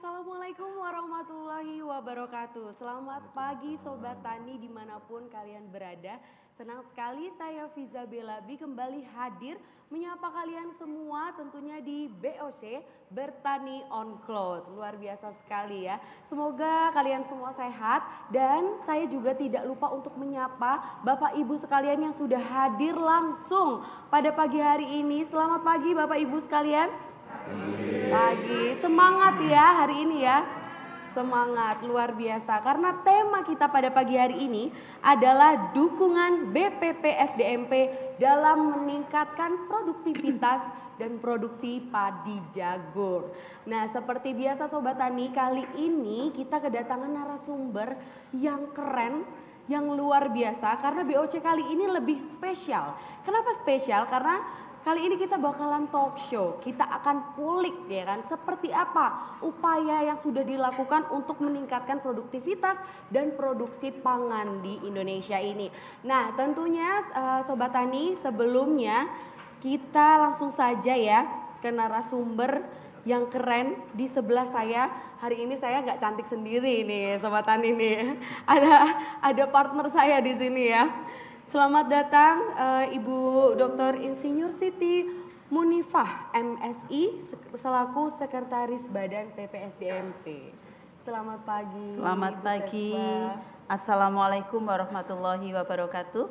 Assalamualaikum warahmatullahi wabarakatuh. Selamat pagi Sobat Tani dimanapun kalian berada. Senang sekali saya Fiza Belabi kembali hadir menyapa kalian semua tentunya di BOC Bertani on Cloud. Luar biasa sekali ya. Semoga kalian semua sehat dan saya juga tidak lupa untuk menyapa Bapak Ibu sekalian yang sudah hadir langsung pada pagi hari ini. Selamat pagi Bapak Ibu sekalian. Pagi, semangat ya hari ini ya. Semangat luar biasa karena tema kita pada pagi hari ini adalah dukungan BPP SDMP dalam meningkatkan produktivitas dan produksi padi jagung. Nah, seperti biasa Sobat Tani, kali ini kita kedatangan narasumber yang keren, yang luar biasa karena BOC kali ini lebih spesial. Kenapa spesial? Karena kali ini kita bakalan talk show, kita akan kulik ya kan seperti apa upaya yang sudah dilakukan untuk meningkatkan produktivitas dan produksi pangan di Indonesia ini. Nah tentunya Sobat Tani sebelumnya kita langsung saja ya ke narasumber yang keren di sebelah saya. Hari ini saya nggak cantik sendiri nih Sobat Tani nih, ada partner saya di sini ya. Selamat datang Ibu Dr. Insinyur Siti Munifah MSI selaku Sekretaris Badan PPSDMP. Selamat pagi. Selamat pagi. Assalamualaikum warahmatullahi wabarakatuh.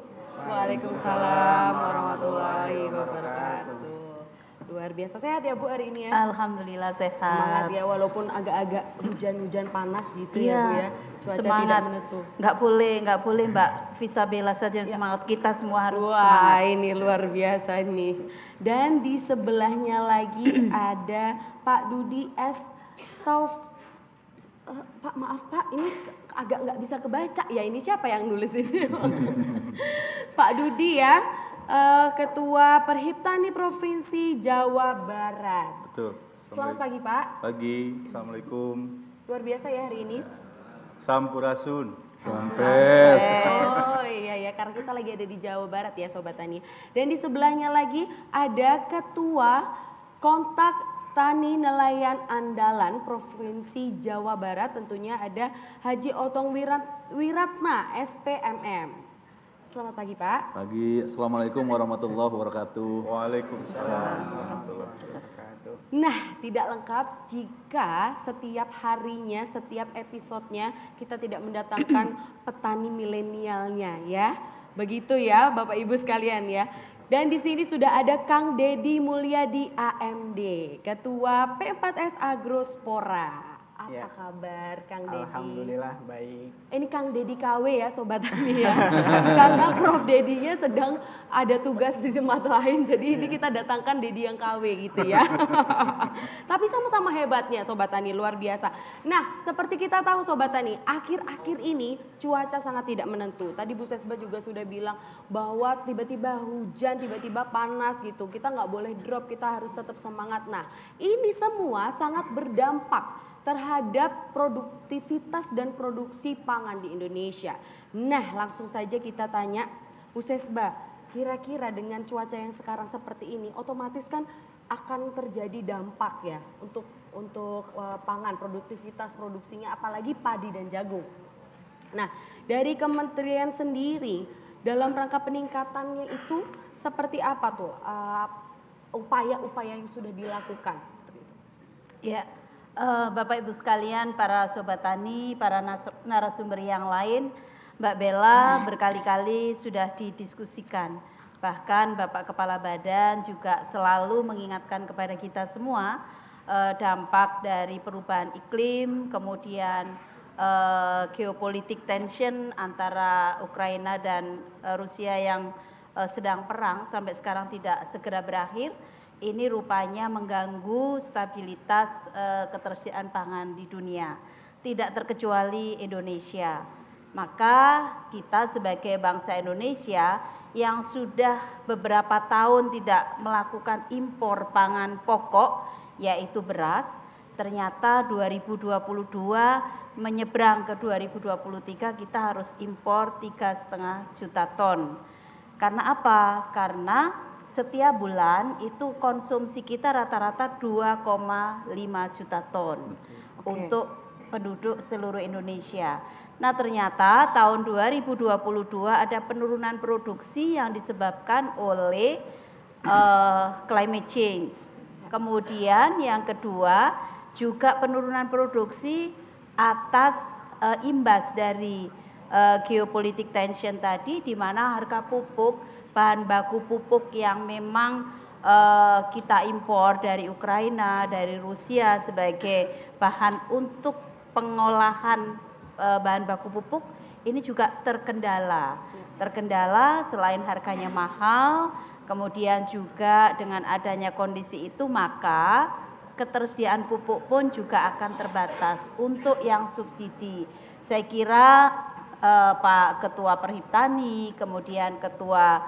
Waalaikumsalam warahmatullahi wabarakatuh. Luar biasa sehat ya Bu hari ini ya? Alhamdulillah sehat. Semangat ya walaupun agak-agak hujan-hujan panas gitu ya Bu ya. Cuaca semangat. Tidak menentu. Nggak boleh Mbak Fisabela saja yang semangat. Kita semua harus Wah, semangat. ini luar biasa nih. Dan di sebelahnya lagi ada Pak Dudi S. Pak maaf Pak, ini agak nggak bisa kebaca ya. Ini siapa yang nulis ini? Pak Dudi ya. Ketua Perhiptani Provinsi Jawa Barat. Betul. Selamat pagi Pak. Pagi, Assalamualaikum. Luar biasa ya hari ini. Sampurasun. Sampes. Oh iya ya, karena kita lagi ada di Jawa Barat ya Sobat Tani. Dan di sebelahnya lagi ada Ketua Kontak Tani Nelayan Andalan Provinsi Jawa Barat. Tentunya ada Haji Otong Wiratna SPMM. Selamat pagi Pak. Pagi, Assalamualaikum warahmatullahi wabarakatuh. Waalaikumsalam warahmatullahi wabarakatuh. Nah, tidak lengkap jika setiap harinya, setiap episodenya kita tidak mendatangkan petani milenialnya ya. Begitu ya Bapak Ibu sekalian ya. Dan di sini sudah ada Kang Dedi Mulyadi AMD, Ketua P4S Agrospora. Apa Ya. kabar Kang Dedi? Alhamdulillah baik. Ini Kang Dedi KW ya Sobat Tani ya. Karena Prof Dedinya sedang ada tugas di tempat lain. Jadi ini kita datangkan Dedi yang KW gitu ya. Tapi sama-sama hebatnya Sobat Tani, luar biasa. Nah seperti kita tahu Sobat Tani, akhir-akhir ini cuaca sangat tidak menentu. Tadi Bu Sesba juga sudah bilang bahwa tiba-tiba hujan, tiba-tiba panas gitu. Kita nggak boleh drop, kita harus tetap semangat. Nah ini semua sangat berdampak terhadap produktivitas dan produksi pangan di Indonesia. Nah langsung saja kita tanya Bu Sesba, kira-kira dengan cuaca yang sekarang seperti ini otomatis kan akan terjadi dampak ya untuk pangan, produktivitas produksinya apalagi padi dan jagung. Nah dari kementerian sendiri dalam rangka peningkatannya itu seperti apa tuh upaya-upaya yang sudah dilakukan seperti itu? Ya. Bapak Ibu sekalian, para Sobat Tani, para narasumber yang lain, Mbak Bella berkali-kali sudah didiskusikan. Bahkan Bapak Kepala Badan juga selalu mengingatkan kepada kita semua dampak dari perubahan iklim, kemudian geopolitik tension antara Ukraina dan Rusia yang sedang perang sampai sekarang tidak segera berakhir. Ini rupanya mengganggu stabilitas ketersediaan pangan di dunia, tidak terkecuali Indonesia. Maka kita sebagai bangsa Indonesia yang sudah beberapa tahun tidak melakukan impor pangan pokok yaitu beras, ternyata 2022 menyeberang ke 2023 kita harus impor 3,5 juta ton. Karena apa? Karena setiap bulan itu konsumsi kita rata-rata 2,5 juta ton untuk penduduk seluruh Indonesia. Nah, ternyata tahun 2022 ada penurunan produksi yang disebabkan oleh climate change. Kemudian yang kedua juga penurunan produksi atas imbas dari geopolitik tension tadi, di mana harga pupuk, bahan baku pupuk yang memang kita impor dari Ukraina, dari Rusia sebagai bahan untuk pengolahan bahan baku pupuk ini juga terkendala. Terkendala selain harganya mahal, kemudian juga dengan adanya kondisi itu maka ketersediaan pupuk pun juga akan terbatas untuk yang subsidi. Saya kira Pak Ketua Perhiptani, kemudian Ketua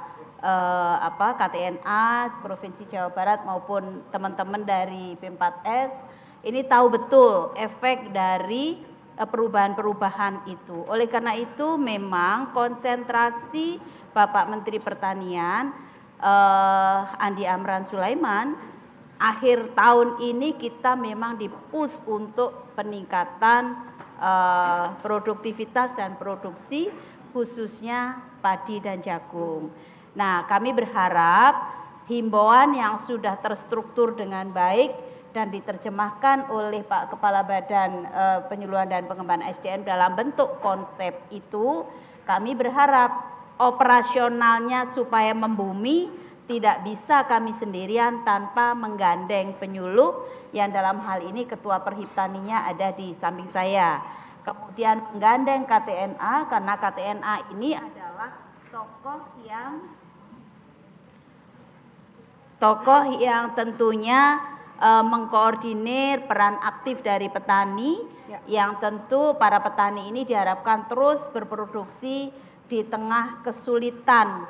KTNA Provinsi Jawa Barat maupun teman-teman dari P4S ini tahu betul efek dari perubahan-perubahan itu. Oleh karena itu memang konsentrasi Bapak Menteri Pertanian Andi Amran Sulaiman akhir tahun ini kita memang di-push untuk peningkatan produktivitas dan produksi khususnya padi dan jagung. Nah, kami berharap himbauan yang sudah terstruktur dengan baik dan diterjemahkan oleh Pak Kepala Badan Penyuluhan dan Pengembangan SDM dalam bentuk konsep itu, kami berharap operasionalnya supaya membumi tidak bisa kami sendirian tanpa menggandeng penyuluh yang dalam hal ini Ketua Perhiptaninya ada di samping saya. Kemudian menggandeng KTNA karena KTNA ini adalah tokoh yang tentunya mengkoordinir peran aktif dari petani yang tentu para petani ini diharapkan terus berproduksi di tengah kesulitan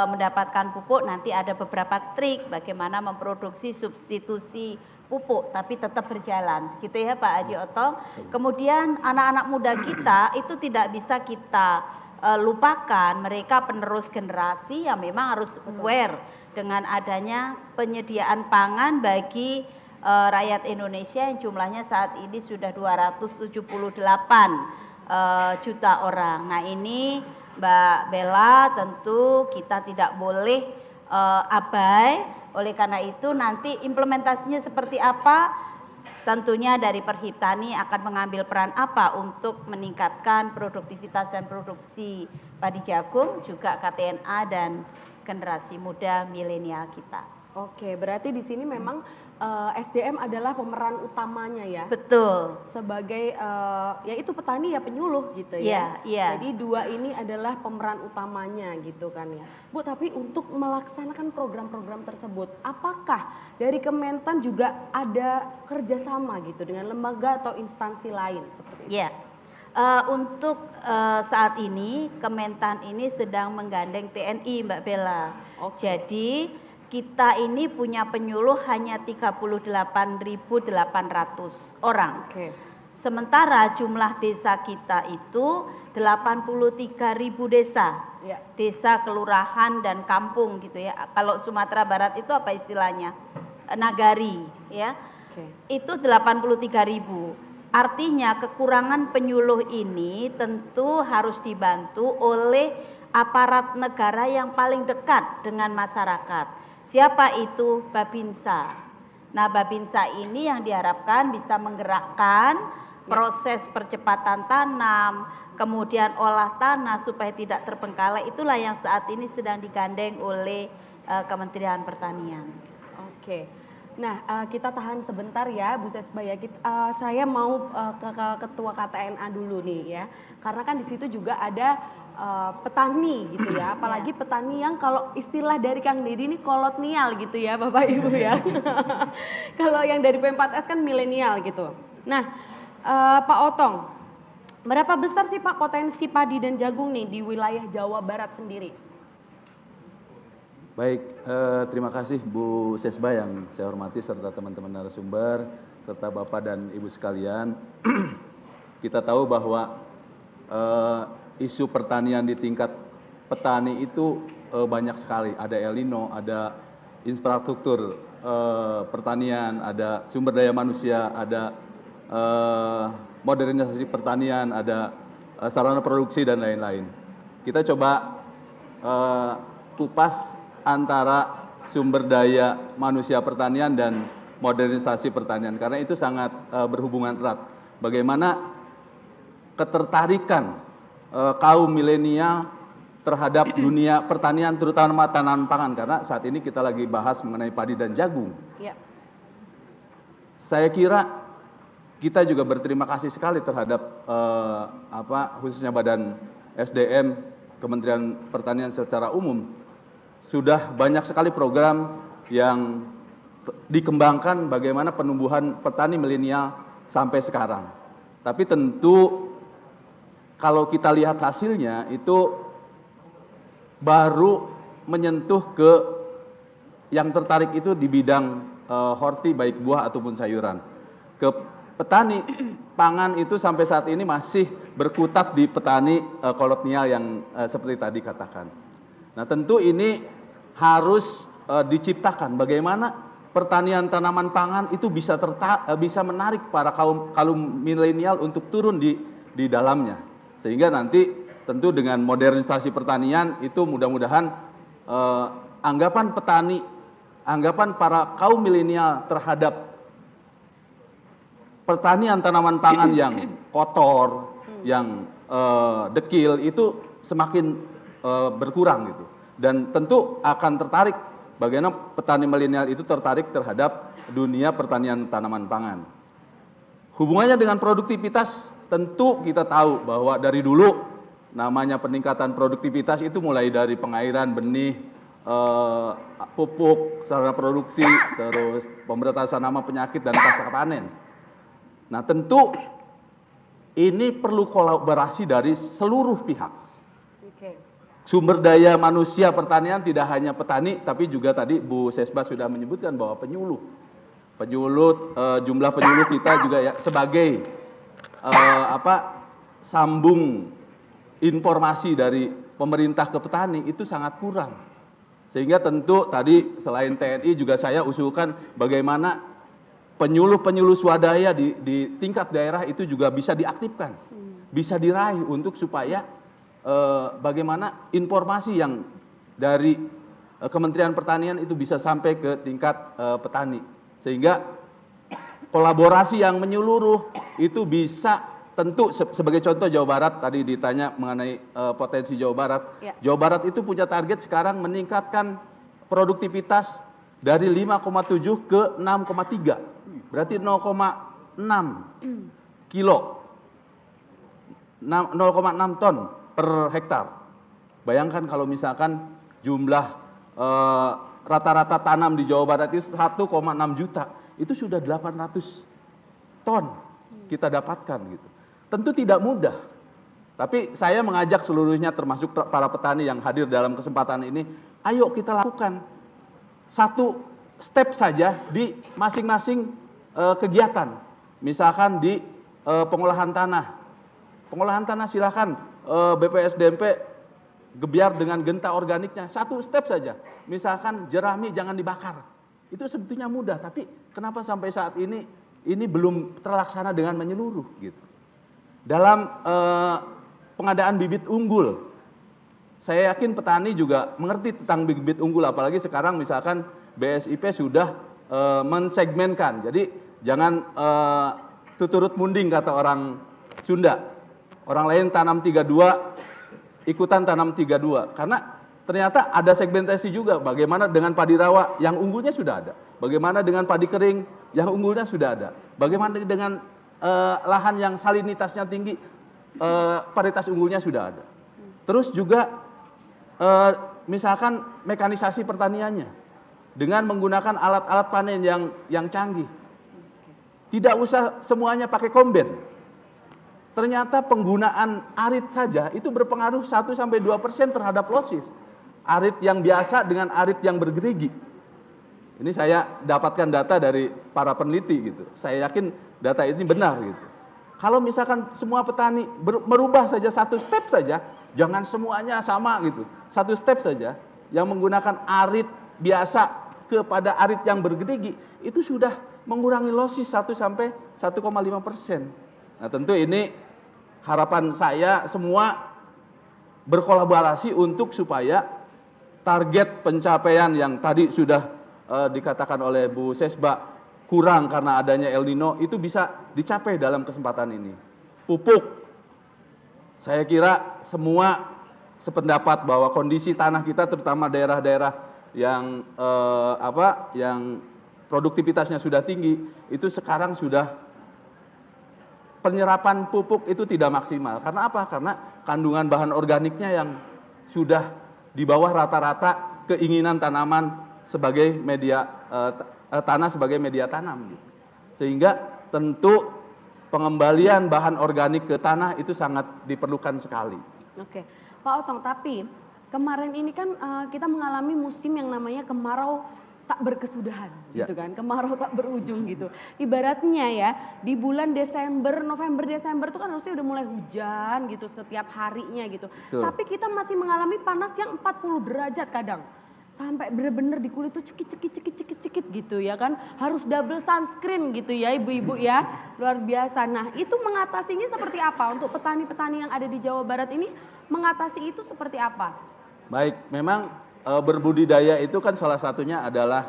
mendapatkan pupuk. Nanti ada beberapa trik bagaimana memproduksi substitusi pupuk tapi tetap berjalan gitu ya Pak Haji Otong. Kemudian anak-anak muda kita itu tidak bisa kita lupakan, mereka penerus generasi yang memang harus aware dengan adanya penyediaan pangan bagi rakyat Indonesia yang jumlahnya saat ini sudah 278 juta orang. Nah, ini Mbak Bella tentu kita tidak boleh abai. Oleh karena itu nanti implementasinya seperti apa, tentunya dari Perhiptani akan mengambil peran apa untuk meningkatkan produktivitas dan produksi padi jagung, juga KTNA dan generasi muda milenial kita. Oke, berarti di sini memang SDM adalah pemeran utamanya ya. Betul. Sebagai ya itu petani ya penyuluh gitu ya. Iya. Jadi dua ini adalah pemeran utamanya gitu kan ya. Bu, tapi untuk melaksanakan program-program tersebut, apakah dari Kementan juga ada kerjasama gitu dengan lembaga atau instansi lain seperti itu? Iya. Untuk saat ini Kementan ini sedang menggandeng TNI Mbak Bella. Jadi kita ini punya penyuluh hanya 38.800 orang. Sementara jumlah desa kita itu 83.000 desa. Desa, kelurahan dan kampung gitu ya. Kalau Sumatera Barat itu apa istilahnya? Nagari ya. Itu 83.000. Artinya kekurangan penyuluh ini tentu harus dibantu oleh aparat negara yang paling dekat dengan masyarakat. Siapa itu? Babinsa. Nah, Babinsa ini yang diharapkan bisa menggerakkan proses percepatan tanam, kemudian olah tanah supaya tidak terbengkalai. Itulah yang saat ini sedang digandeng oleh Kementerian Pertanian. Oke. Nah, kita tahan sebentar ya Bu Sesbaya. Saya mau ke Ketua KTNA dulu nih ya. Karena kan di situ juga ada petani gitu ya, apalagi petani yang kalau istilah dari Kang Deddy ini kolonial gitu ya Bapak Ibu ya. Kalau yang dari P4S kan milenial gitu. Nah, Pak Otong, berapa besar sih Pak potensi padi dan jagung nih di wilayah Jawa Barat sendiri? Baik, terima kasih Bu Sesba yang saya hormati serta teman-teman narasumber serta Bapak dan Ibu sekalian. Kita tahu bahwa isu pertanian di tingkat petani itu banyak sekali. Ada El Nino, ada infrastruktur pertanian, ada sumber daya manusia, ada modernisasi pertanian, ada sarana produksi dan lain-lain. Kita coba kupas antara sumber daya manusia pertanian dan modernisasi pertanian, karena itu sangat berhubungan erat. Bagaimana ketertarikan kaum milenial terhadap dunia pertanian, terutama tanaman pangan, karena saat ini kita lagi bahas mengenai padi dan jagung. Ya. Saya kira kita juga berterima kasih sekali terhadap khususnya Badan SDM, Kementerian Pertanian secara umum, sudah banyak sekali program yang dikembangkan bagaimana penumbuhan petani milenial sampai sekarang. Tapi tentu kalau kita lihat hasilnya itu baru menyentuh ke yang tertarik itu di bidang horti, baik buah ataupun sayuran. Ke petani pangan itu sampai saat ini masih berkutat di petani kolonial yang seperti tadi katakan. Nah, tentu ini harus diciptakan bagaimana pertanian tanaman pangan itu bisa menarik para kaum milenial untuk turun di dalamnya. Sehingga nanti tentu dengan modernisasi pertanian itu mudah-mudahan anggapan petani, anggapan para kaum milenial terhadap pertanian tanaman pangan yang kotor, yang dekil itu semakin berkurang gitu. Dan tentu akan tertarik bagaimana petani milenial itu tertarik terhadap dunia pertanian tanaman pangan. Hubungannya dengan produktivitas, tentu kita tahu bahwa dari dulu namanya peningkatan produktivitas itu mulai dari pengairan benih, pupuk, sarana produksi, terus pemberantasan hama penyakit dan pasca panen. Nah, tentu ini perlu kolaborasi dari seluruh pihak. Sumber daya manusia pertanian tidak hanya petani, tapi juga tadi Bu Sesba sudah menyebutkan bahwa penyuluh, jumlah penyuluh kita juga ya sebagai sambung informasi dari pemerintah ke petani itu sangat kurang. Sehingga tentu tadi selain TNI juga saya usulkan bagaimana penyuluh-penyuluh swadaya di tingkat daerah itu juga bisa diaktifkan, bisa diraih untuk supaya bagaimana informasi yang dari Kementerian Pertanian itu bisa sampai ke tingkat petani. Sehingga kolaborasi yang menyeluruh itu bisa. Tentu sebagai contoh Jawa Barat, tadi ditanya mengenai potensi Jawa Barat. Ya. Jawa Barat itu punya target sekarang meningkatkan produktivitas dari 5,7 ke 6,3. Berarti 0,6 kilo. 0,6 ton per hektar. Bayangkan kalau misalkan jumlah rata-rata tanam di Jawa Barat itu 1,6 juta. Itu sudah 800 ton kita dapatkan gitu. Tentu tidak mudah, tapi saya mengajak seluruhnya termasuk para petani yang hadir dalam kesempatan ini, ayo kita lakukan satu step saja di masing-masing kegiatan. Misalkan di pengolahan tanah. Pengolahan tanah silakan BPSDMP gebiar dengan genta organiknya, satu step saja. Misalkan jerami jangan dibakar. Itu sebetulnya mudah, tapi kenapa sampai saat ini belum terlaksana dengan menyeluruh gitu. Dalam pengadaan bibit unggul, saya yakin petani juga mengerti tentang bibit unggul, apalagi sekarang misalkan BSIP sudah mensegmenkan. Jadi jangan tuturut munding kata orang Sunda. Orang lain tanam 32, ikutan tanam 32. Karena ternyata ada segmentasi juga. Bagaimana dengan padi rawa yang unggulnya sudah ada. Bagaimana dengan padi kering yang unggulnya sudah ada. Bagaimana dengan lahan yang salinitasnya tinggi, paritas unggulnya sudah ada. Terus juga misalkan mekanisasi pertaniannya dengan menggunakan alat-alat panen yang canggih. Tidak usah semuanya pakai komben. Ternyata penggunaan arit saja itu berpengaruh 1-2% terhadap losis. Arit yang biasa dengan arit yang bergerigi. Ini saya dapatkan data dari para peneliti gitu. Saya yakin data ini benar gitu. Kalau misalkan semua petani merubah saja satu step saja, jangan semuanya sama gitu. Satu step saja, yang menggunakan arit biasa kepada arit yang bergerigi, itu sudah mengurangi losis 1 sampai 1,5%. Nah, tentu ini harapan saya semua berkolaborasi untuk supaya target pencapaian yang tadi sudah dikatakan oleh Bu Sesba kurang karena adanya El Nino itu bisa dicapai dalam kesempatan ini. Pupuk, saya kira semua sependapat bahwa kondisi tanah kita terutama daerah-daerah yang yang produktivitasnya sudah tinggi itu sekarang sudah penyerapan pupuk itu tidak maksimal. Karena apa? Karena kandungan bahan organiknya yang sudah di bawah rata-rata keinginan tanaman sebagai media tanah sebagai media tanam. Sehingga tentu pengembalian bahan organik ke tanah itu sangat diperlukan sekali. Oke, Pak Otong, tapi kemarin ini kan kita mengalami musim yang namanya kemarau tak berkesudahan, gitu kan, kemarau tak berujung gitu. Ibaratnya ya, di bulan Desember, November, Desember itu kan harusnya udah mulai hujan gitu setiap harinya gitu. Betul. Tapi kita masih mengalami panas yang 40 derajat kadang. Sampai bener-bener di kulit tuh cekit gitu ya kan. Harus double sunscreen gitu ya ibu-ibu ya. Luar biasa. Nah itu mengatasinya seperti apa? Untuk petani-petani yang ada di Jawa Barat ini mengatasi itu seperti apa? Baik, memang berbudidaya itu kan salah satunya adalah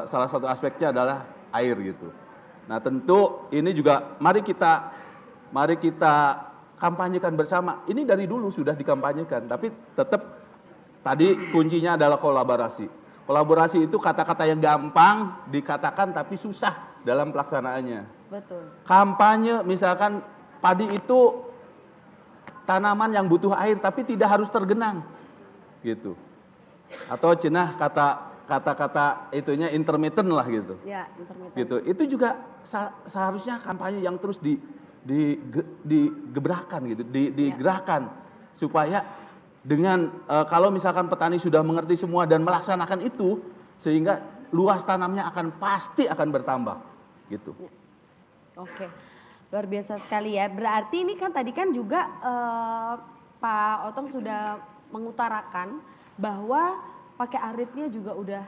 salah satu aspeknya adalah air gitu. Nah tentu ini juga mari kita kampanyekan bersama. Ini dari dulu sudah dikampanyekan, tapi tetap tadi kuncinya adalah kolaborasi. Kolaborasi itu kata-kata yang gampang dikatakan tapi susah dalam pelaksanaannya. Betul. Kampanye misalkan padi itu tanaman yang butuh air tapi tidak harus tergenang gitu. Atau cenah kata-kata itunya intermittent lah gitu. Ya, intermittent. Gitu. Itu juga seharusnya kampanye yang terus digebrakan gitu, digerakkan supaya dengan kalau misalkan petani sudah mengerti semua dan melaksanakan itu, sehingga luas tanamnya pasti akan bertambah, gitu. Oke, luar biasa sekali ya. Berarti ini kan tadi kan juga Pak Otong sudah mengutarakan bahwa pakai aritnya juga udah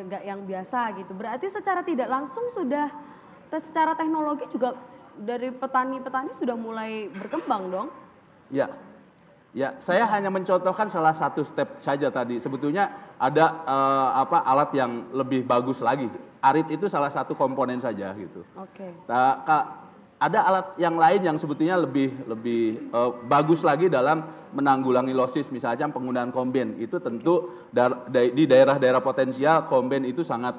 nggak yang biasa gitu. Berarti secara tidak langsung sudah secara teknologi juga dari petani-petani sudah mulai berkembang dong? Ya, saya hanya mencontohkan salah satu step saja tadi. Sebetulnya ada alat yang lebih bagus lagi. Arit itu salah satu komponen saja gitu. Oke. Ada alat yang lain yang sebetulnya lebih bagus lagi dalam menanggulangi losis, misalnya penggunaan komben. Itu tentu di daerah-daerah potensial komben itu sangat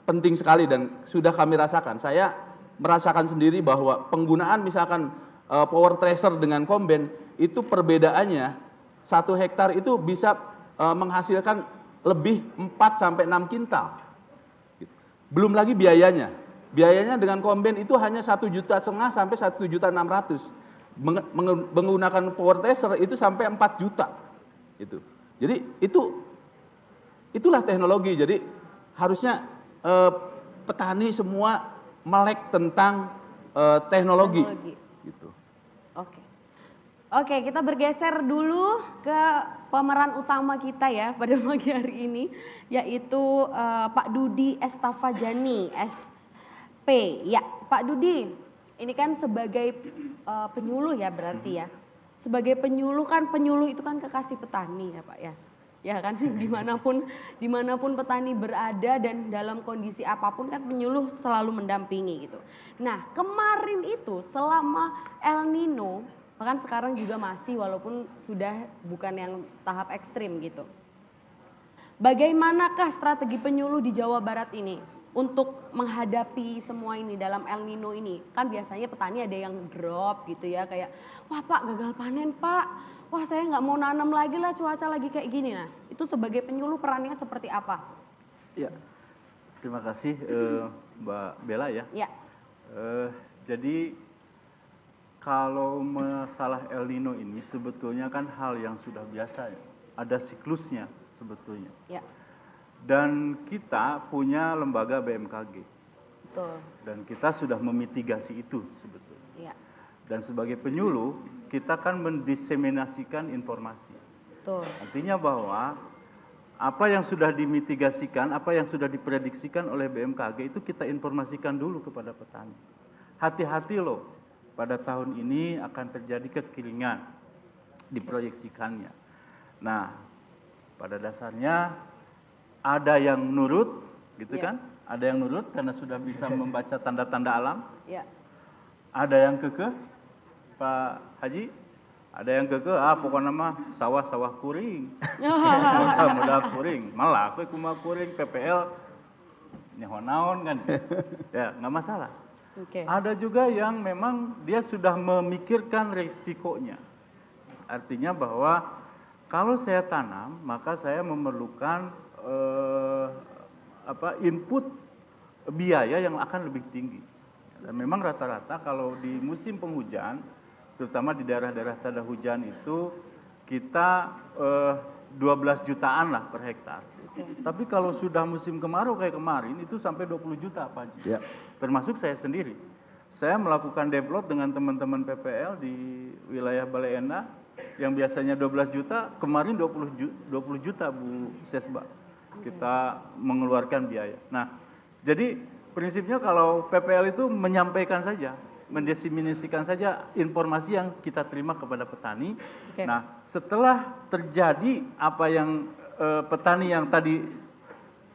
penting sekali dan sudah kami rasakan. Saya merasakan sendiri bahwa penggunaan misalkan power tracer dengan komben itu perbedaannya 1 hektar itu bisa menghasilkan lebih 4 sampai 6 kintal. Belum lagi biayanya. Biayanya dengan komben itu hanya 1,5 juta sampai 1,6 juta. Menggunakan power tracer itu sampai 4 juta. Itu. Jadi itulah teknologi. Jadi harusnya petani semua melek tentang teknologi. Gitu. Oke, kita bergeser dulu ke pemeran utama kita ya pada pagi hari ini, yaitu Pak Dudi Estafajani, SP. Ya, Pak Dudi, ini kan sebagai penyuluh ya berarti ya. Sebagai penyuluh itu kan kekasih petani ya Pak ya. Ya kan, dimanapun petani berada dan dalam kondisi apapun kan penyuluh selalu mendampingi gitu. Nah kemarin itu selama El Nino, bahkan sekarang juga masih walaupun sudah bukan yang tahap ekstrim gitu. Bagaimanakah strategi penyuluh di Jawa Barat ini untuk menghadapi semua ini dalam El Nino ini? Kan biasanya petani ada yang drop gitu ya, kayak wah Pak gagal panen Pak. Wah saya nggak mau nanam lagi lah cuaca lagi kayak gini. Nah itu sebagai penyuluh perannya seperti apa? Ya, terima kasih Mbak Bella ya. Ya. Jadi kalau masalah El Nino ini sebetulnya kan hal yang sudah biasa ya. Ada siklusnya sebetulnya. Ya. Dan kita punya lembaga BMKG. Betul. Dan kita sudah memitigasi itu sebetulnya. Ya. Dan sebagai penyuluh, kita kan mendiseminasikan informasi. Betul. Artinya bahwa apa yang sudah dimitigasikan, apa yang sudah diprediksikan oleh BMKG itu kita informasikan dulu kepada petani. Hati-hati loh, pada tahun ini akan terjadi kekeringan, diproyeksikannya. Nah, pada dasarnya ada yang nurut, gitu Ya. kan? Ada yang nurut karena sudah bisa membaca tanda-tanda alam. Ya. Ada yang kekeh, Pak Haji. Ada yang kekeh, pokoknya mah sawah-sawah kuring. Mudah kuring. Malah aku kumaha kuring PPL nyahonaon kan. Ya, nggak masalah. Oke. Ada juga yang memang dia sudah memikirkan risikonya. Artinya bahwa kalau saya tanam, maka saya memerlukan input biaya yang akan lebih tinggi. Dan memang rata-rata kalau di musim penghujan, terutama di daerah-daerah tanda hujan itu kita 12 jutaan lah per hektar. Tapi kalau sudah musim kemarau kayak kemarin itu sampai 20 juta Pak Haji. Ya. Termasuk saya sendiri. Saya melakukan develop dengan teman-teman PPL di wilayah Bale Endah yang biasanya 12 juta, kemarin 20 juta Bu Sesba. Kita mengeluarkan biaya. Nah, jadi prinsipnya kalau PPL itu menyampaikan saja, mendiseminasikan saja informasi yang kita terima kepada petani. Oke. Nah, setelah terjadi apa yang petani yang tadi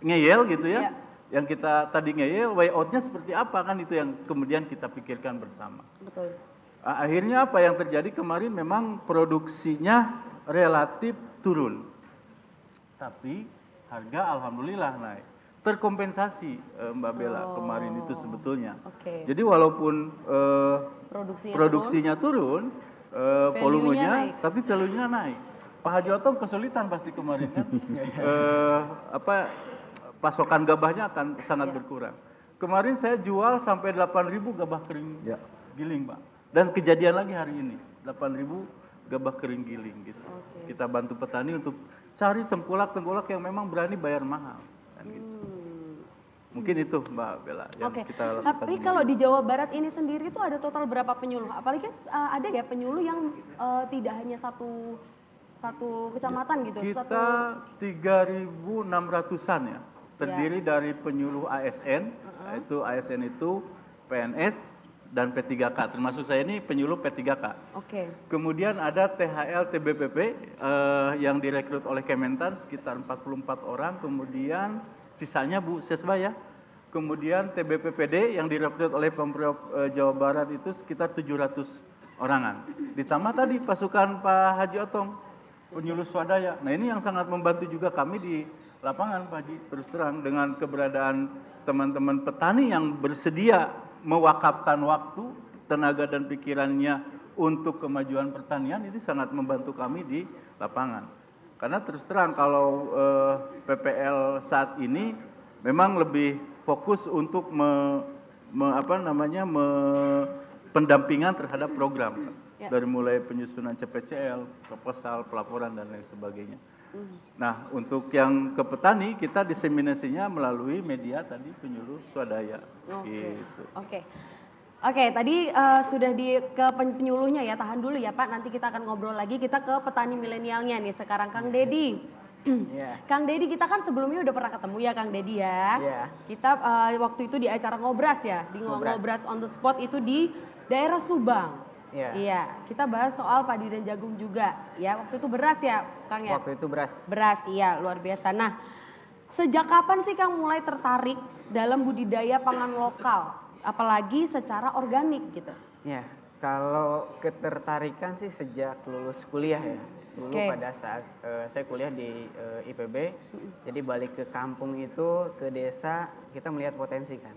ngeyel gitu ya, Ya. yang kita tadi ngeyel, way out-nya seperti apa kan itu yang kemudian kita pikirkan bersama. Betul. Akhirnya apa yang terjadi kemarin memang produksinya relatif turun, tapi harga alhamdulillah naik. Terkompensasi Mbak Bella kemarin itu sebetulnya. Oke. Jadi walaupun Produksinya turun, Value-nya volumenya, naik. tapi value-nya naik. Pak Haji Otong kesulitan pasti kemarin kan, pasokan gabahnya akan sangat berkurang. Kemarin saya jual sampai 8.000 gabah kering Ya. giling, Pak. Dan kejadian lagi hari ini, 8.000 gabah kering giling gitu. Oke. Kita bantu petani untuk cari tengkulak-tengkulak yang memang berani bayar mahal. Kan gitu. Mungkin itu Mbak Bella yang Oke. kita lakukan. Tapi kalau di Jawa Barat ini sendiri itu ada total berapa penyuluh? Apalagi ada ya penyuluh yang tidak hanya satu kecamatan gitu. Kita 3.600-an ya, terdiri dari penyuluh ASN, yaitu ASN itu PNS dan P3K, termasuk saya ini penyuluh P3K. Oke. Kemudian ada THL TBPP yang direkrut oleh Kementan sekitar 44 orang, kemudian sisanya Bu Sesba ya. Kemudian TBPPD yang direkrut oleh Pemprov Jawa Barat itu sekitar 700 orangan. Ditambah tadi pasukan Pak Haji Otong, penyuluh swadaya. Nah ini yang sangat membantu juga kami di lapangan Pak Haji, terus terang dengan keberadaan teman-teman petani yang bersedia mewakafkan waktu, tenaga dan pikirannya untuk kemajuan pertanian, itu sangat membantu kami di lapangan. Karena terus terang kalau PPL saat ini memang lebih fokus untuk pendampingan terhadap program. Ya. Dari mulai penyusunan CPCL, proposal, pelaporan dan lain sebagainya. Nah, untuk yang ke petani kita diseminasinya melalui media tadi penyuluh swadaya. Oke. Gitu. Oke. Oke, tadi sudah ke penyuluhnya ya, tahan dulu ya Pak, nanti kita akan ngobrol lagi, kita ke petani milenialnya nih sekarang Kang Dedi. Iya. Kang Dedi, kita kan sebelumnya udah pernah ketemu ya Kang Dedi ya. Iya. Kita waktu itu di acara Ngobras ya, di Ngobras on the spot itu di daerah Subang. Iya. Iya, kita bahas soal padi dan jagung juga ya, waktu itu beras ya Kang ya? Waktu itu beras. Beras, iya luar biasa. Nah, sejak kapan sih Kang mulai tertarik dalam budidaya pangan lokal? Apalagi secara organik gitu. Ya, kalau ketertarikan sih sejak lulus kuliah ya. Dulu Oke. pada saat saya kuliah di IPB, jadi balik ke kampung itu, ke desa, kita melihat potensi kan.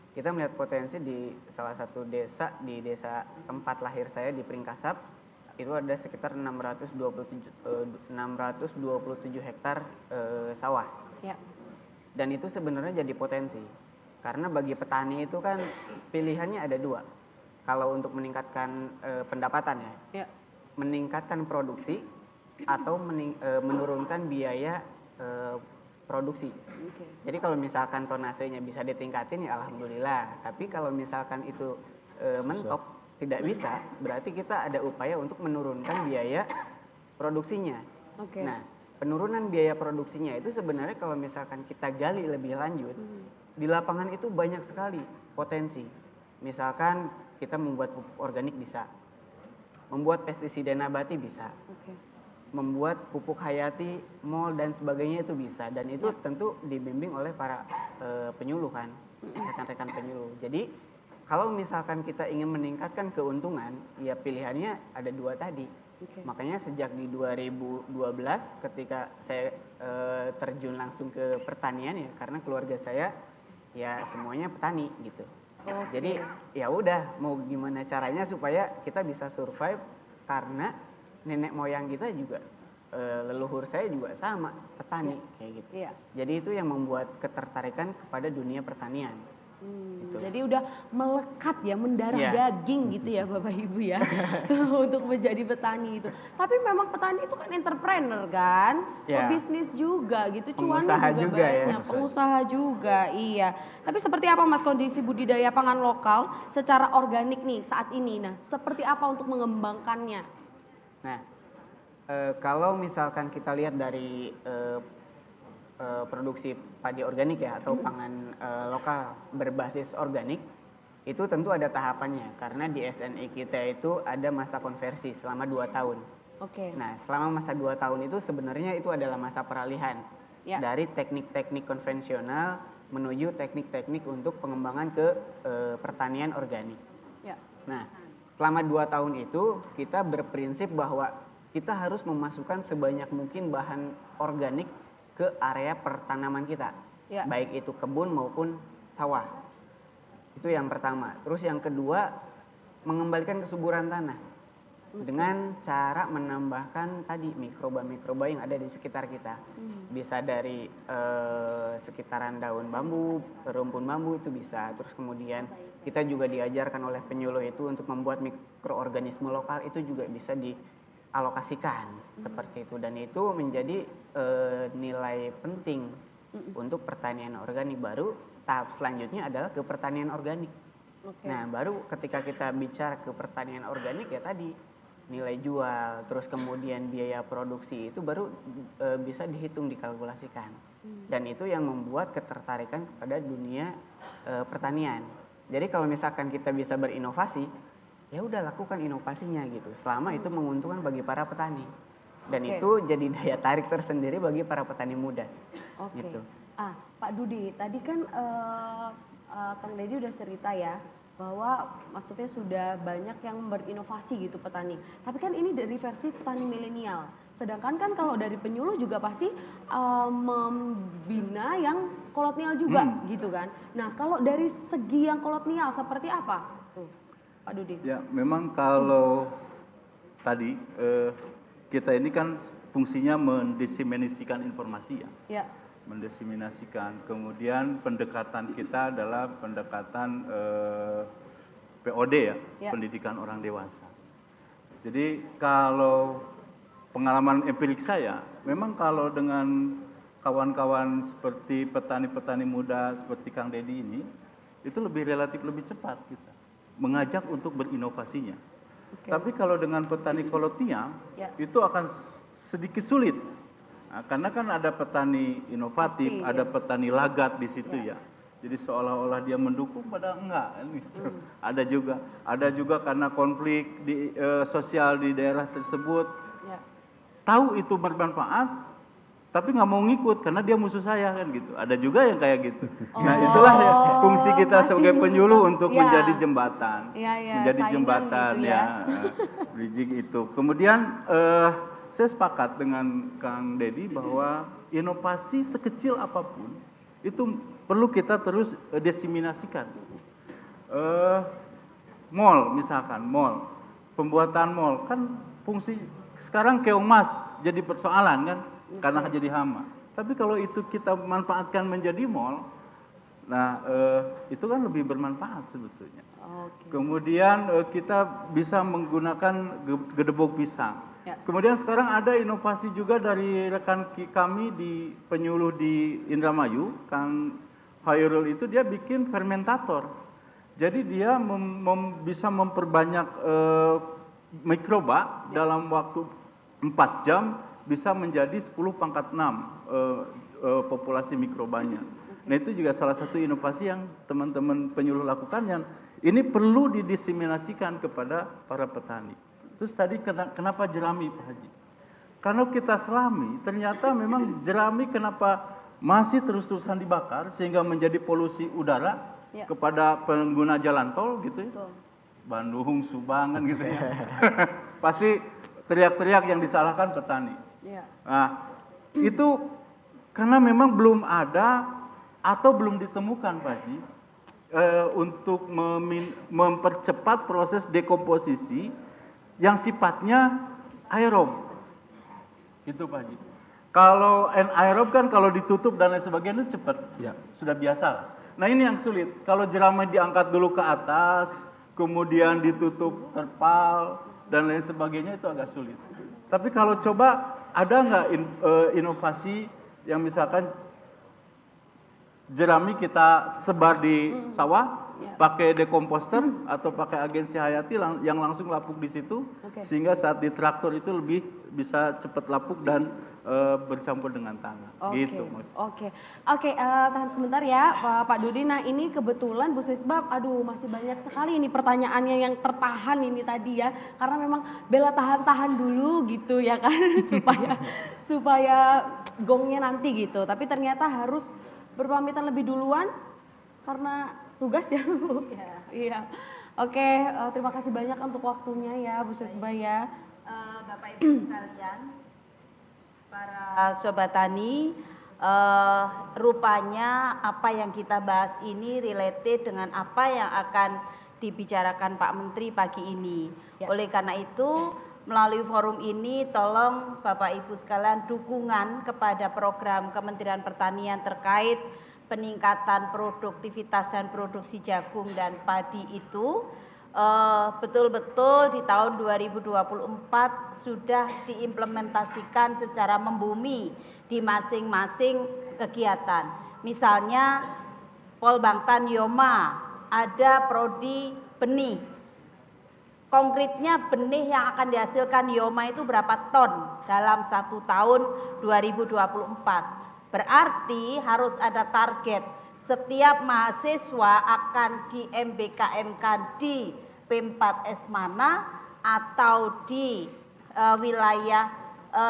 Kita melihat potensi di salah satu desa, di desa tempat lahir saya di Pringkasap, itu ada sekitar 627 hektar sawah. Ya. Dan itu sebenarnya jadi potensi. Karena bagi petani itu kan pilihannya ada dua. Kalau untuk meningkatkan pendapatan ya, Ya. meningkatkan produksi atau menurunkan biaya produksi. Oke. Jadi kalau misalkan tonasenya bisa ditingkatin ya alhamdulillah. Tapi kalau misalkan itu mentok tidak bisa, berarti kita ada upaya untuk menurunkan biaya produksinya. Oke. Nah, penurunan biaya produksinya itu sebenarnya kalau misalkan kita gali lebih lanjut, di lapangan itu banyak sekali potensi. Misalkan kita membuat pupuk organik bisa, membuat pestisida nabati bisa, Oke. membuat pupuk hayati, mol dan sebagainya itu bisa. Dan itu tentu dibimbing oleh para penyuluh kan, rekan-rekan penyuluh. Jadi kalau misalkan kita ingin meningkatkan keuntungan, ya pilihannya ada dua tadi. Oke. Makanya sejak di 2012 ketika saya terjun langsung ke pertanian ya, karena keluarga saya ya semuanya petani gitu. Oke. Jadi ya udah mau gimana caranya supaya kita bisa survive, karena nenek moyang kita juga leluhur saya juga sama petani kayak gitu. Iya. Jadi itu yang membuat ketertarikan kepada dunia pertanian. Jadi udah melekat ya, mendarah Iya. daging gitu ya Bapak Ibu ya, untuk menjadi petani itu. Tapi memang petani itu kan entrepreneur kan, Iya. pebisnis juga gitu, cuannya Pengusaha juga juga ya. banyak, pengusaha juga, iya. Tapi seperti apa Mas kondisi budidaya pangan lokal secara organik nih saat ini? Nah, seperti apa untuk mengembangkannya? Nah, kalau misalkan kita lihat dari produksi padi organik ya, atau pangan lokal berbasis organik, itu tentu ada tahapannya, karena di SNI kita itu ada masa konversi selama 2 tahun. Oke. Nah, selama masa 2 tahun itu sebenarnya itu adalah masa peralihan Ya. dari teknik-teknik konvensional menuju teknik-teknik untuk pengembangan ke pertanian organik. Ya. Nah, selama 2 tahun itu kita berprinsip bahwa kita harus memasukkan sebanyak mungkin bahan organik ke area pertanaman kita, Ya. baik itu kebun maupun sawah. Itu yang pertama. Terus yang kedua, mengembalikan kesuburan tanah dengan cara menambahkan tadi mikroba-mikroba yang ada di sekitar kita. Bisa dari sekitaran daun bambu, rumpun bambu itu bisa. Terus kemudian kita juga diajarkan oleh penyuluh itu untuk membuat mikroorganisme lokal, itu juga bisa dialokasikan seperti itu. Dan itu menjadi nilai penting untuk pertanian organik. Baru tahap selanjutnya adalah ke pertanian organik. Oke. Nah, baru ketika kita bicara ke pertanian organik ya tadi nilai jual, terus kemudian biaya produksi itu baru bisa dihitung, dikalkulasikan. Dan itu yang membuat ketertarikan kepada dunia pertanian. Jadi kalau misalkan kita bisa berinovasi, ya udah lakukan inovasinya gitu, selama itu menguntungkan bagi para petani. Dan Oke. itu jadi daya tarik tersendiri bagi para petani muda. Oke. Gitu. Pak Dudi, tadi kan Kang Deddy udah cerita ya bahwa maksudnya sudah banyak yang berinovasi gitu petani. Tapi kan ini dari versi petani milenial. Sedangkan kan kalau dari penyuluh juga pasti membina yang kolonial juga gitu kan. Nah, kalau dari segi yang kolonial seperti apa? Tuh, Pak Dudi. Ya, memang kalau tadi kita ini kan fungsinya mendiseminasikan informasi ya. Ya. Mendiseminasikan. Kemudian pendekatan kita adalah pendekatan POD ya, Ya. pendidikan orang dewasa. Jadi kalau pengalaman empirik saya, memang kalau dengan kawan-kawan seperti petani-petani muda seperti Kang Deddy ini, itu relatif lebih cepat kita mengajak untuk berinovasinya. Oke. Tapi kalau dengan petani kolonial, Ya. itu akan sedikit sulit. Nah, karena kan ada petani inovatif, Pasti, ada ya. petani lagat di situ Ya. ya. Jadi seolah-olah dia mendukung padahal enggak kan gitu. Ada juga karena konflik di sosial di daerah tersebut. Ya. Tahu itu bermanfaat, tapi nggak mau ngikut karena dia musuh saya kan gitu. Ada juga yang kayak gitu. Nah, itulah ya fungsi kita masih sebagai penyuluh numpang. untuk Ya. menjadi jembatan. Ya, ya, Menjadi saingan jembatan gitu ya, ya. bridging itu. Kemudian saya sepakat dengan Kang Deddy bahwa inovasi sekecil apapun itu perlu kita terus diseminasikan. Mall misalkan, pembuatan mall kan fungsi sekarang keongmas jadi persoalan kan karena jadi hama. Tapi kalau itu kita manfaatkan menjadi mall, nah itu kan lebih bermanfaat sebetulnya. Oke. Kemudian kita bisa menggunakan gedebok pisang. Ya. Kemudian sekarang ada inovasi juga dari rekan kami di penyuluh di Indramayu, Kang Khairul itu dia bikin fermentator. Jadi dia bisa memperbanyak mikroba dalam waktu 4 jam bisa menjadi 10⁻⁶ populasi mikrobanya. Nah itu juga salah satu inovasi yang teman-teman penyuluh lakukan yang ini perlu didiseminasikan kepada para petani. Terus tadi kenapa jerami Pak Haji? Karena kita selami ternyata memang jerami kenapa masih terus-terusan dibakar sehingga menjadi polusi udara kepada pengguna jalan tol gitu ya. Betul. Bandung, Subangan gitu ya. Pasti teriak-teriak yang disalahkan petani. Iya. Nah, itu karena memang belum ada atau belum ditemukan Pak Haji untuk mempercepat proses dekomposisi yang sifatnya aerob. Itu Pak Haji. Kalau anaerob kan kalau ditutup dan lain sebagainya itu cepat. Ya. Sudah biasa lah. Nah ini yang sulit. Kalau jerami diangkat dulu ke atas, kemudian ditutup terpal dan lain sebagainya itu agak sulit. Tapi kalau coba ada nggak inovasi yang misalkan jerami kita sebar di sawah, pakai dekomposter atau pakai agensi hayati yang langsung lapuk di situ, sehingga saat di traktor itu lebih bisa cepat lapuk dan bercampur dengan tanah. Gitu. Oke, tahan sebentar ya Pak Dudi. Nah ini kebetulan Bu Sisbab, aduh masih banyak sekali ini pertanyaannya yang tertahan ini tadi ya, karena memang Bella tahan-tahan dulu gitu ya kan, supaya gongnya nanti gitu. Tapi ternyata harus berpamitan lebih duluan karena tugas ya Bu. Iya. Oke, terima kasih banyak untuk waktunya ya Bu Sisbab ya. Bapak Ibu sekalian, para sobat tani, rupanya apa yang kita bahas ini related dengan apa yang akan dibicarakan Pak Menteri pagi ini. Oleh karena itu, melalui forum ini tolong Bapak Ibu sekalian dukungan kepada program Kementerian Pertanian terkait peningkatan produktivitas dan produksi jagung dan padi itu betul-betul di tahun 2024 sudah diimplementasikan secara membumi di masing-masing kegiatan. Misalnya Polbangtan Yoma ada prodi benih. Konkretnya benih yang akan dihasilkan Yoma itu berapa ton dalam 1 tahun 2024. Berarti harus ada target setiap mahasiswa akan di MBKM-kan di P4S mana atau di wilayah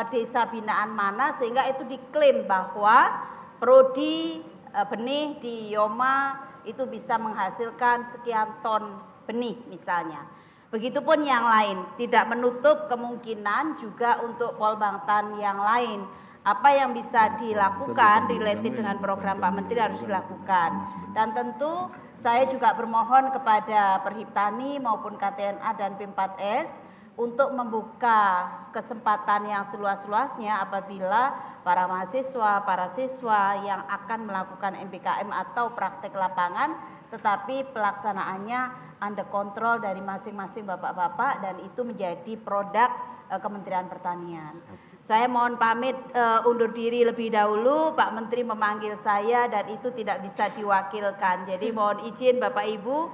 desa binaan mana, sehingga itu diklaim bahwa prodi benih di Yoma itu bisa menghasilkan sekian ton benih misalnya. Begitupun yang lain, tidak menutup kemungkinan juga untuk Polbangtan yang lain. Apa yang bisa dilakukan related dengan program Pak Menteri harus dilakukan. Dan tentu saya juga bermohon kepada Perhiptani maupun KTNA dan P4S untuk membuka kesempatan yang seluas-luasnya apabila para mahasiswa, para siswa yang akan melakukan MBKM atau praktek lapangan, tetapi pelaksanaannya under kontrol dari masing-masing bapak-bapak dan itu menjadi produk Kementerian Pertanian. Saya mohon pamit undur diri lebih dahulu, Pak Menteri memanggil saya dan itu tidak bisa diwakilkan. Jadi mohon izin Bapak Ibu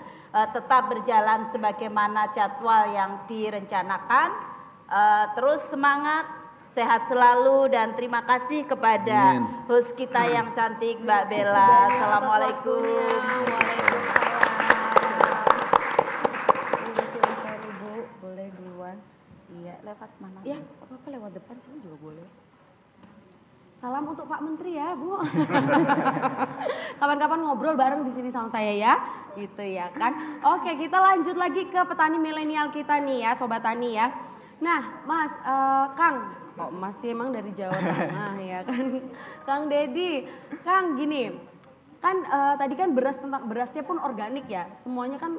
tetap berjalan sebagaimana jadwal yang direncanakan. Terus semangat, sehat selalu dan terima kasih kepada host kita yang cantik Mbak Bella. Assalamualaikum. Waalaikumsalam. Silakan Ibu, boleh duluan. Iya, Lewat mana? ya apa-apa lewat depan sini juga boleh. Salam untuk Pak Menteri ya Bu. Kapan-kapan ngobrol bareng di sini sama saya ya, gitu ya kan. Oke, kita lanjut lagi ke petani milenial kita nih ya, Sobat Tani ya. Nah, Mas, Kang, kok masih emang dari Jawa Tengah ya kan. Kang Dedi, Kang gini, kan tadi kan berasnya pun organik ya, semuanya kan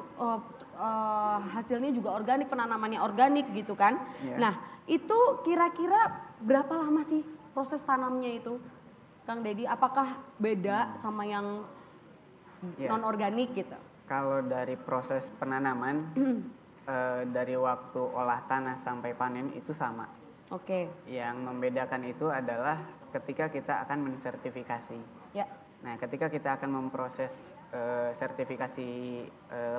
hasilnya juga organik, penanamannya organik gitu kan. Yeah. Nah, itu kira-kira berapa lama sih proses tanamnya itu, Kang Dedi? Apakah beda sama yang non organik gitu? Kalau dari proses penanaman dari waktu olah tanah sampai panen itu sama. Oke. Yang membedakan itu adalah ketika kita akan mensertifikasi. Ya. Nah, ketika kita akan memproses sertifikasi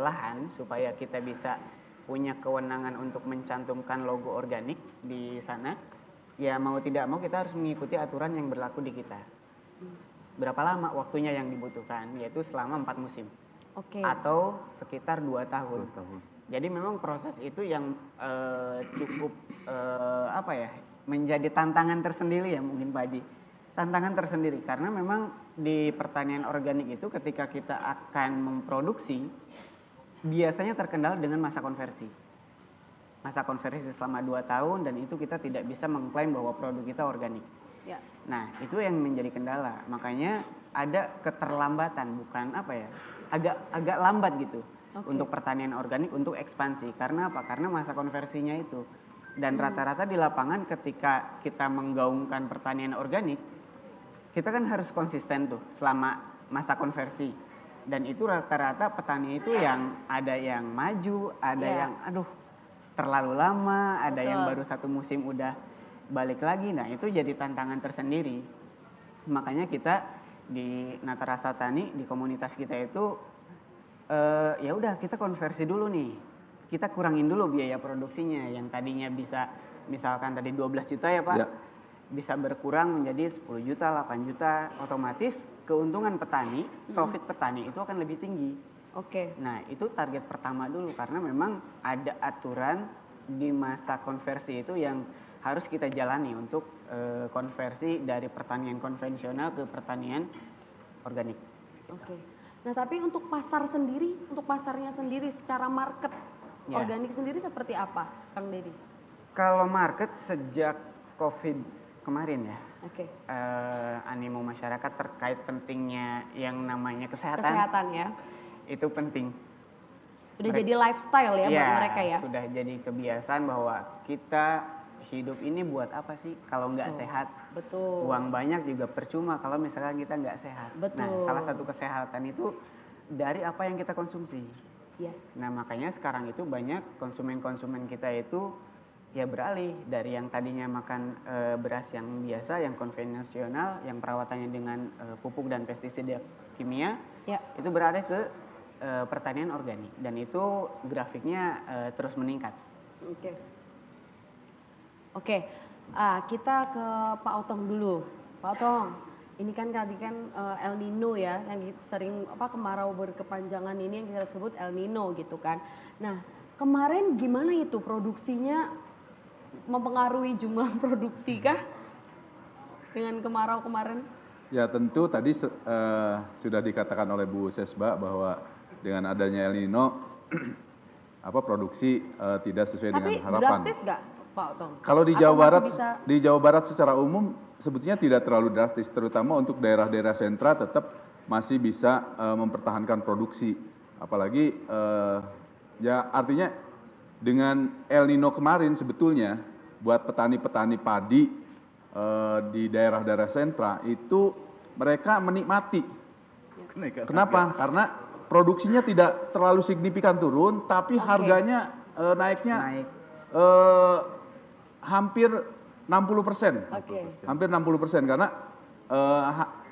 lahan supaya kita bisa punya kewenangan untuk mencantumkan logo organik di sana, ya mau tidak mau kita harus mengikuti aturan yang berlaku di kita. Berapa lama waktunya yang dibutuhkan? Yaitu selama 4 musim. Oke. Atau sekitar 2 tahun. 2 tahun. Jadi memang proses itu yang cukup apa ya, menjadi tantangan tersendiri ya mungkin Pak Haji. Tantangan tersendiri karena memang di pertanian organik itu ketika kita akan memproduksi biasanya terkendala dengan masa konversi. Masa konversi selama 2 tahun dan itu kita tidak bisa mengklaim bahwa produk kita organik. Ya. Nah, itu yang menjadi kendala. Makanya ada keterlambatan, bukan apa ya, agak lambat gitu untuk pertanian organik untuk ekspansi. Karena apa? Karena masa konversinya itu. Dan rata-rata di lapangan ketika kita menggaungkan pertanian organik, kita kan harus konsisten tuh selama masa konversi. Dan itu rata-rata petani itu yang ada yang maju, ada yang aduh terlalu lama, ada yang baru 1 musim udah balik lagi. Nah, itu jadi tantangan tersendiri. Makanya kita di Nata Rasa Tani, di komunitas kita itu ya udah kita konversi dulu nih. Kita kurangin dulu biaya produksinya yang tadinya bisa misalkan tadi 12 juta ya Pak. Ya. Bisa berkurang menjadi 10 juta, 8 juta, otomatis keuntungan petani, profit petani itu akan lebih tinggi. Oke. Nah, itu target pertama dulu karena memang ada aturan di masa konversi itu yang harus kita jalani untuk konversi dari pertanian konvensional ke pertanian organik. Oke. Nah, tapi untuk pasar sendiri, untuk pasarnya sendiri secara market organik sendiri seperti apa, Kang Dedi? Kalau market sejak COVID kemarin ya, animo masyarakat terkait pentingnya yang namanya kesehatan. Kesehatan ya. Itu penting. Udah jadi lifestyle ya buat mereka ya. Sudah jadi kebiasaan bahwa kita hidup ini buat apa sih kalau nggak sehat? Betul. Uang banyak juga percuma kalau misalkan kita nggak sehat. Betul. Nah, salah satu kesehatan itu dari apa yang kita konsumsi. Yes. Nah, makanya sekarang itu banyak konsumen-konsumen kita itu ya beralih dari yang tadinya makan beras yang biasa, yang konvensional, yang perawatannya dengan pupuk dan pestisida kimia, itu beralih ke pertanian organik dan itu grafiknya terus meningkat. Oke. Kita ke Pak Otong dulu. Pak Otong, ini kan tadi kan El Nino ya, yang sering kemarau berkepanjangan ini yang kita sebut El Nino gitu kan. Nah, kemarin gimana itu produksinya? Mempengaruhi jumlah produksi kah dengan kemarau kemarin? Ya tentu tadi sudah dikatakan oleh Bu Sesba bahwa dengan adanya El Nino produksi tidak sesuai dengan harapan. Tapi drastis nggak Pak Otong? Kalau di Jawa Barat secara umum sebetulnya tidak terlalu drastis, terutama untuk daerah-daerah sentra tetap masih bisa mempertahankan produksi. Apalagi ya artinya dengan El Nino kemarin sebetulnya buat petani-petani padi di daerah-daerah sentra itu mereka menikmati. Kenapa? Karena produksinya tidak terlalu signifikan turun, tapi harganya naiknya hampir 60%. Hampir 60% karena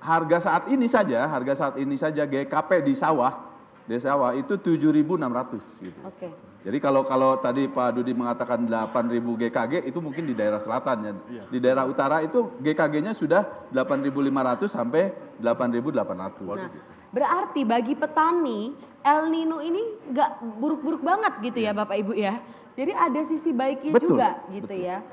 harga saat ini saja GKP di sawah itu 7.600 gitu. Jadi kalau tadi Pak Dudi mengatakan 8.000 GKG itu mungkin di daerah selatan ya. Di daerah utara itu GKG-nya sudah 8.500 sampai 8.800. Nah, berarti bagi petani El Nino ini nggak buruk-buruk banget gitu ya Bapak Ibu ya. Jadi ada sisi baiknya juga gitu ya.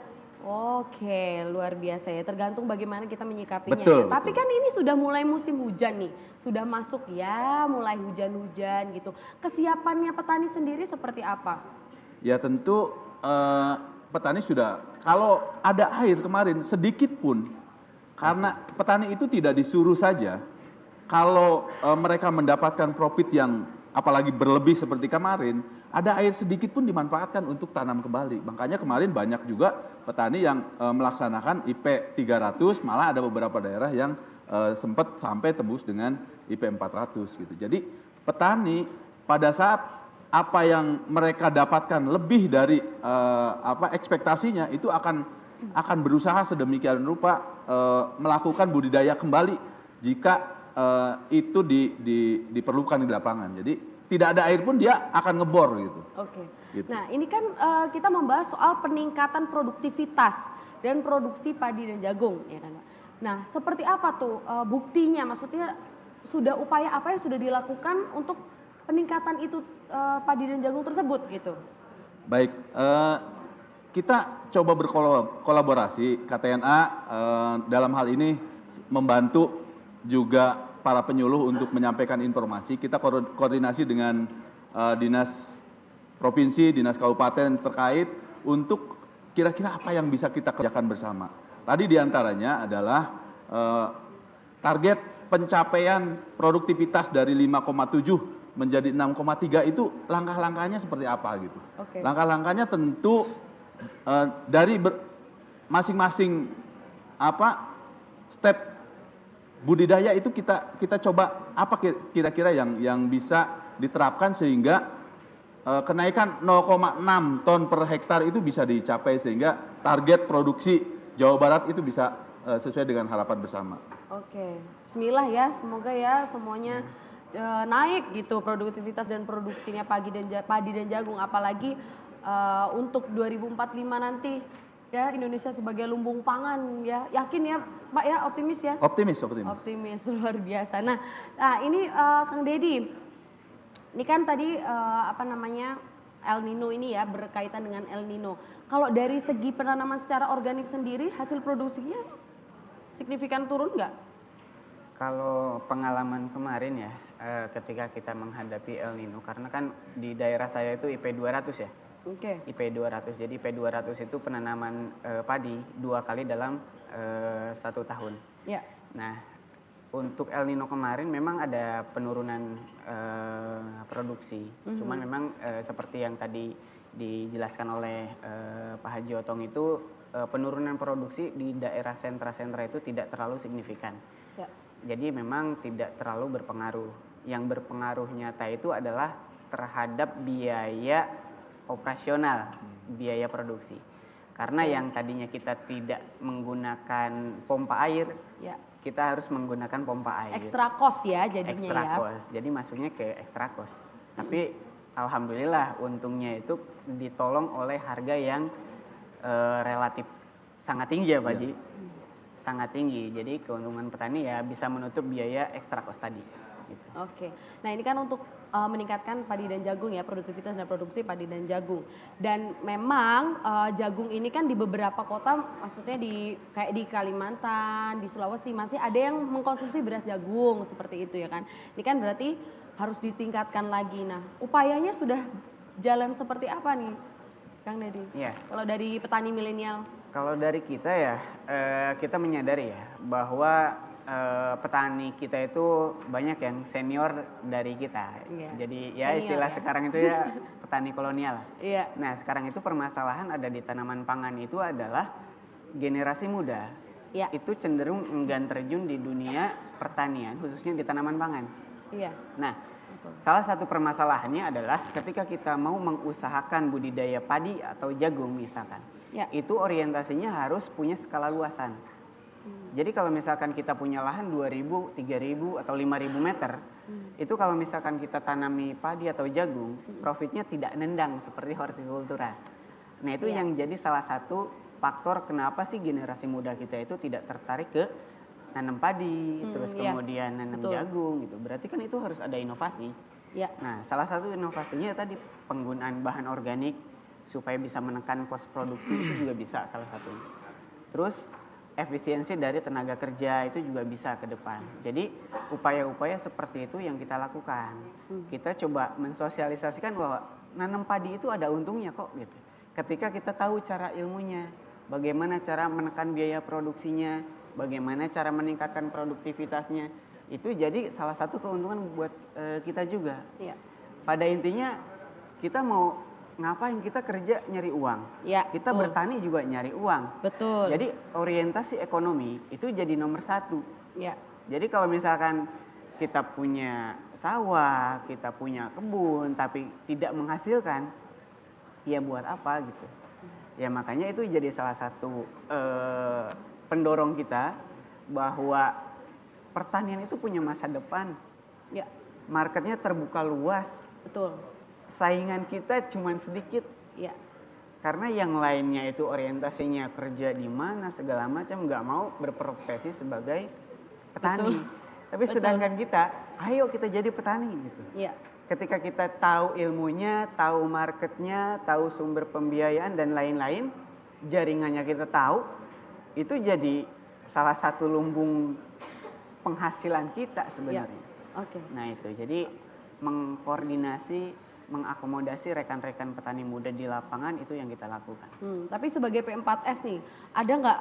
Oke, luar biasa ya. Tergantung bagaimana kita menyikapinya. Tapi kan ini sudah mulai musim hujan nih. Sudah masuk ya, mulai hujan-hujan gitu. Kesiapannya petani sendiri seperti apa? Ya tentu petani sudah, kalau ada air kemarin sedikit pun, karena petani itu tidak disuruh saja. Kalau mereka mendapatkan profit yang apalagi berlebih seperti kemarin, ada air sedikit pun dimanfaatkan untuk tanam kembali. Makanya kemarin banyak juga petani yang melaksanakan IP 300, malah ada beberapa daerah yang sempat sampai tembus dengan IP 400 gitu. Jadi petani pada saat apa yang mereka dapatkan lebih dari ekspektasinya itu akan berusaha sedemikian rupa melakukan budidaya kembali jika itu diperlukan di lapangan. Jadi tidak ada air pun dia akan ngebor gitu. Gitu. Nah ini kan kita membahas soal peningkatan produktivitas dan produksi padi dan jagung, ya kan Pak? Nah, seperti apa tuh buktinya? Maksudnya sudah upaya apa yang sudah dilakukan untuk peningkatan itu padi dan jagung tersebut gitu? Baik, kita coba berkolaborasi KTNA dalam hal ini membantu juga para penyuluh untuk menyampaikan informasi. Kita koordinasi dengan dinas provinsi, dinas kabupaten terkait untuk kira-kira apa yang bisa kita kerjakan bersama. Tadi diantaranya adalah target pencapaian produktivitas dari 5,7 menjadi 6,3 itu langkah-langkahnya seperti apa gitu. Oke. Langkah-langkahnya tentu dari masing-masing step budidaya itu kita coba apa kira-kira yang bisa diterapkan sehingga kenaikan 0,6 ton per hektar itu bisa dicapai sehingga target produksi Jawa Barat itu bisa sesuai dengan harapan bersama. Oke, bismillah ya, semoga ya semuanya naik gitu produktivitas dan produksinya padi dan jagung, apalagi untuk 2045 nanti ya Indonesia sebagai lumbung pangan ya, yakin ya Pak ya, optimis ya? Optimis. Optimis luar biasa. Nah ini Kang Dedi, ini kan tadi El Nino ini ya, berkaitan dengan El Nino. Kalau dari segi penanaman secara organik sendiri hasil produksinya signifikan turun nggak? Kalau pengalaman kemarin ya, ketika kita menghadapi El Nino, karena kan di daerah saya itu IP 200 ya. Oke. IP 200, jadi IP 200 itu penanaman padi 2 kali dalam 1 tahun. Ya. Nah, untuk El Nino kemarin memang ada penurunan produksi. Cuman memang seperti yang tadi dijelaskan oleh Pak Haji Otong itu penurunan produksi di daerah sentra-sentra itu tidak terlalu signifikan. Ya. Jadi memang tidak terlalu berpengaruh. Yang berpengaruh nyata itu adalah terhadap biaya operasional, biaya produksi. Karena yang tadinya kita tidak menggunakan pompa air, Ya. kita harus menggunakan pompa air. Ekstra cost ya jadinya Extra ya. cost. Jadi masuknya ke extra cost. Tapi alhamdulillah untungnya itu ditolong oleh harga yang relatif sangat tinggi ya Pak Ji. Sangat tinggi. Jadi keuntungan petani ya bisa menutup biaya extra cost tadi. Gitu. Oke. Nah ini kan untuk meningkatkan padi dan jagung ya, produktivitas dan produksi padi dan jagung. Dan memang jagung ini kan di beberapa kota, maksudnya kayak di Kalimantan, di Sulawesi masih ada yang mengkonsumsi beras jagung seperti itu ya kan. Ini kan berarti harus ditingkatkan lagi. Nah upayanya sudah jalan seperti apa nih Kang Dedi? Iya. Kalau dari petani milenial? Kalau dari kita ya, kita menyadari ya bahwa petani kita itu banyak yang senior dari kita. Iya, Jadi ya senior istilah ya. sekarang itu ya petani kolonial. Iya. Nah sekarang itu permasalahan ada di tanaman pangan itu adalah generasi muda. Iya. Itu cenderung enggan terjun di dunia pertanian khususnya di tanaman pangan. Iya. Nah Betul. salah satu permasalahannya adalah ketika kita mau mengusahakan budidaya padi atau jagung misalkan. Ya. Itu orientasinya harus punya skala luasan. Jadi kalau misalkan kita punya lahan 2.000, 3.000 atau 5.000 meter, itu kalau misalkan kita tanami padi atau jagung, profitnya tidak nendang seperti hortikultura. Nah itu yang jadi salah satu faktor kenapa sih generasi muda kita itu tidak tertarik ke nanam padi, terus kemudian nanam jagung gitu. Berarti kan itu harus ada inovasi. Ya. Nah salah satu inovasinya tadi penggunaan bahan organik supaya bisa menekan kos produksi itu juga bisa salah satunya. Terus efisiensi dari tenaga kerja itu juga bisa ke depan. Jadi upaya-upaya seperti itu yang kita lakukan. Kita coba mensosialisasikan bahwa nanam padi itu ada untungnya kok gitu. Ketika kita tahu cara ilmunya, bagaimana cara menekan biaya produksinya, bagaimana cara meningkatkan produktivitasnya, itu jadi salah satu keuntungan buat kita juga. Iya. Pada intinya kita mau ngapain, kita kerja nyari uang, Ya, kita betul. bertani juga nyari uang. Betul. Jadi orientasi ekonomi itu jadi nomor 1. Ya. Jadi kalau misalkan kita punya sawah, kita punya kebun, tapi tidak menghasilkan, ya buat apa gitu. Ya makanya itu jadi salah satu pendorong kita bahwa pertanian itu punya masa depan. Ya. Marketnya terbuka luas, Betul. saingan kita cuma sedikit. Ya. Karena yang lainnya itu orientasinya kerja di mana segala macam, nggak mau berprofesi sebagai petani. Tapi sedangkan kita, ayo kita jadi petani gitu. Iya. Ketika kita tahu ilmunya, tahu marketnya, tahu sumber pembiayaan dan lain-lain, jaringannya kita tahu, itu jadi salah satu lumbung penghasilan kita sebenarnya. Oke. Nah itu, jadi mengkoordinasi, mengakomodasi rekan-rekan petani muda di lapangan itu yang kita lakukan. Tapi sebagai P4S nih, ada nggak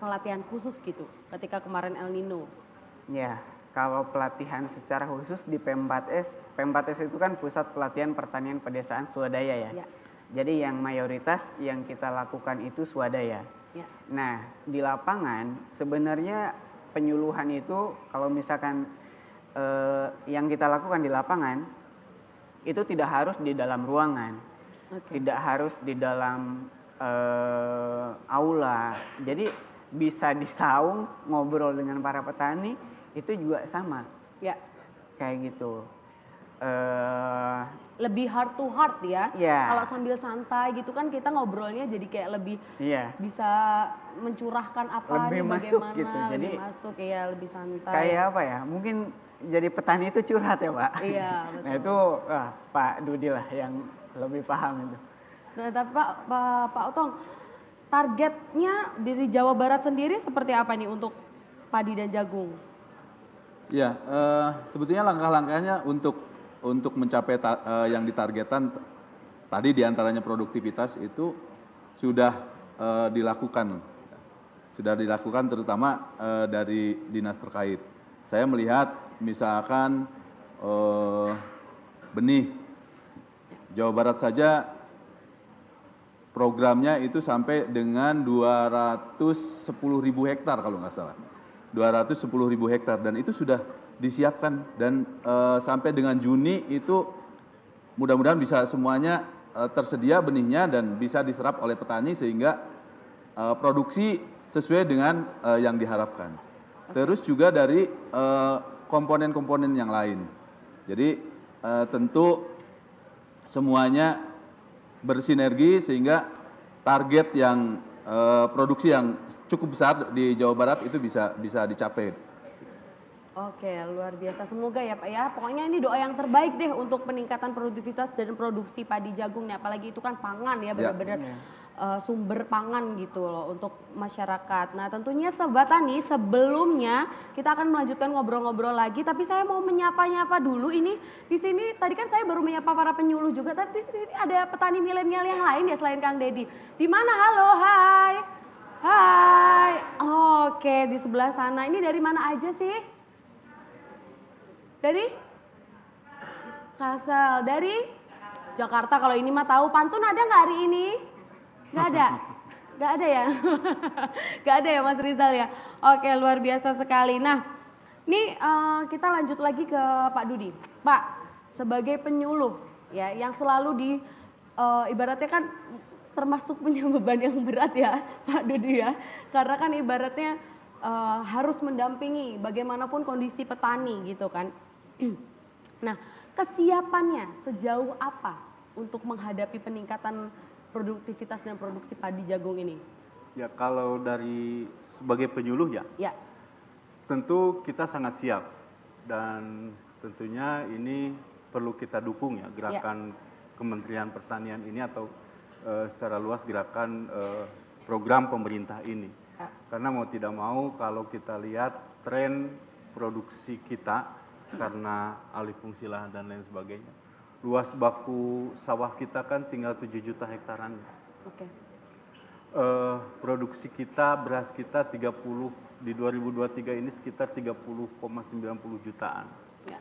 pelatihan khusus gitu ketika kemarin El Nino? Ya, kalau pelatihan secara khusus di P4S, P4S itu kan Pusat Pelatihan Pertanian Pedesaan Swadaya ya. Ya. Jadi yang mayoritas yang kita lakukan itu swadaya. Ya. Nah, di lapangan sebenarnya penyuluhan itu kalau misalkan yang kita lakukan di lapangan itu tidak harus di dalam ruangan, tidak harus di dalam aula. Jadi bisa di saung ngobrol dengan para petani itu juga sama. Ya. Kayak gitu. Lebih heart to heart ya. Iya. Kalau sambil santai gitu kan kita ngobrolnya jadi kayak lebih bisa mencurahkan apa lebih nih, masuk bagaimana, gitu. Jadi lebih masuk ya, lebih santai. Kayak apa ya? Mungkin jadi petani itu curhat ya, Pak. Iya, betul. Nah, itu Pak Dudi lah yang lebih paham itu. Nah, tapi Pak Otong, targetnya dari Jawa Barat sendiri seperti apa nih untuk padi dan jagung? Ya, sebetulnya langkah-langkahnya untuk mencapai yang ditargetkan tadi diantaranya produktivitas itu sudah dilakukan, terutama dari dinas terkait. Saya melihat misalkan benih Jawa Barat saja programnya itu sampai dengan 210.000 hektar kalau nggak salah. 210.000 hektar dan itu sudah disiapkan dan sampai dengan Juni itu mudah-mudahan bisa semuanya tersedia benihnya dan bisa diserap oleh petani sehingga produksi sesuai dengan yang diharapkan. Terus juga dari komponen-komponen yang lain. Jadi tentu semuanya bersinergi sehingga target yang produksi yang cukup besar di Jawa Barat itu bisa dicapai. Oke, luar biasa. Semoga ya Pak ya. Pokoknya ini doa yang terbaik deh untuk peningkatan produktivitas dan produksi padi jagung nih. Apalagi itu kan pangan ya, benar-benar sumber pangan gitu loh untuk masyarakat. Nah tentunya Sobat Tani sebelumnya kita akan melanjutkan ngobrol-ngobrol lagi. Tapi saya mau menyapa-nyapa dulu ini di sini. Tadi kan saya baru menyapa para penyuluh juga. Tapi di sini ada petani milenial yang lain ya selain Kang Dedi. Di mana? Halo, hai. Hai. Oke, di sebelah sana. Ini dari mana aja sih? Dari Kasel, dari Jakarta. Kalau ini mah tahu. Pantun ada nggak hari ini? Nggak ada? Nggak ada ya? Nggak ada ya Mas Rizal ya? Oke, luar biasa sekali. Nah, ini kita lanjut lagi ke Pak Dudi. Pak, sebagai penyuluh ya yang selalu di ibaratnya kan termasuk punya beban yang berat ya Pak Dudi ya. Karena kan ibaratnya harus mendampingi bagaimanapun kondisi petani gitu kan. Nah, kesiapannya sejauh apa untuk menghadapi peningkatan produktivitas dan produksi padi jagung ini? Ya kalau dari sebagai penyuluh ya, tentu kita sangat siap dan tentunya ini perlu kita dukung ya gerakan Kementerian Pertanian ini atau secara luas gerakan program pemerintah ini. Karena mau tidak mau kalau kita lihat tren produksi kita karena alih fungsi lahan dan lain sebagainya. Luas baku sawah kita kan tinggal 7 juta hektaran. Oke. Produksi kita, beras kita 30 di 2023 ini sekitar 30,90 jutaan. Ya.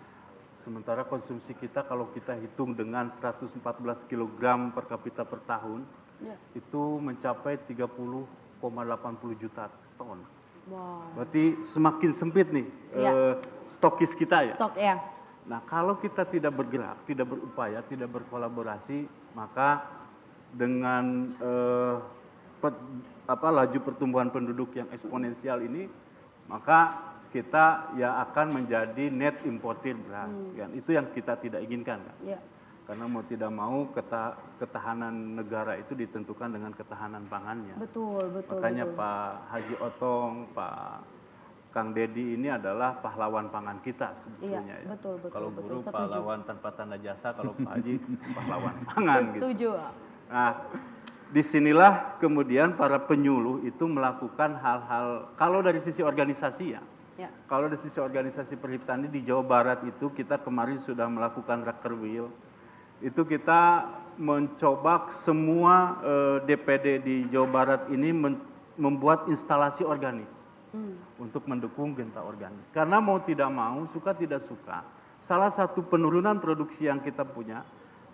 Sementara konsumsi kita kalau kita hitung dengan 114 kg per kapita per tahun, itu mencapai 30,80 juta ton. Wow. Berarti semakin sempit nih stokis kita ya. Stok ya. Nah kalau kita tidak bergerak, tidak berupaya, tidak berkolaborasi, maka dengan laju pertumbuhan penduduk yang eksponensial ini, maka kita ya akan menjadi net importer beras. Kan? Itu yang kita tidak inginkan. Kan? Ya. Karena mau tidak mau ketahanan negara itu ditentukan dengan ketahanan pangannya. Betul, betul. Makanya betul. Pak Haji Otong, Pak Kang Dedi ini adalah pahlawan pangan kita sebetulnya. Iya, ya. betul, betul, Kalau betul, guru setuju. pahlawan tanpa tanda jasa, kalau Pak Haji pahlawan pangan gitu. Setuju. Nah, disinilah kemudian para penyuluh itu melakukan hal-hal, kalau dari sisi organisasi ya, Ya. kalau dari sisi organisasi Perhiptani di Jawa Barat itu kita kemarin sudah melakukan Rakerwil, itu kita mencoba semua DPD di Jawa Barat ini membuat instalasi organik untuk mendukung Genta Organik. Karena mau tidak mau, suka tidak suka, salah satu penurunan produksi yang kita punya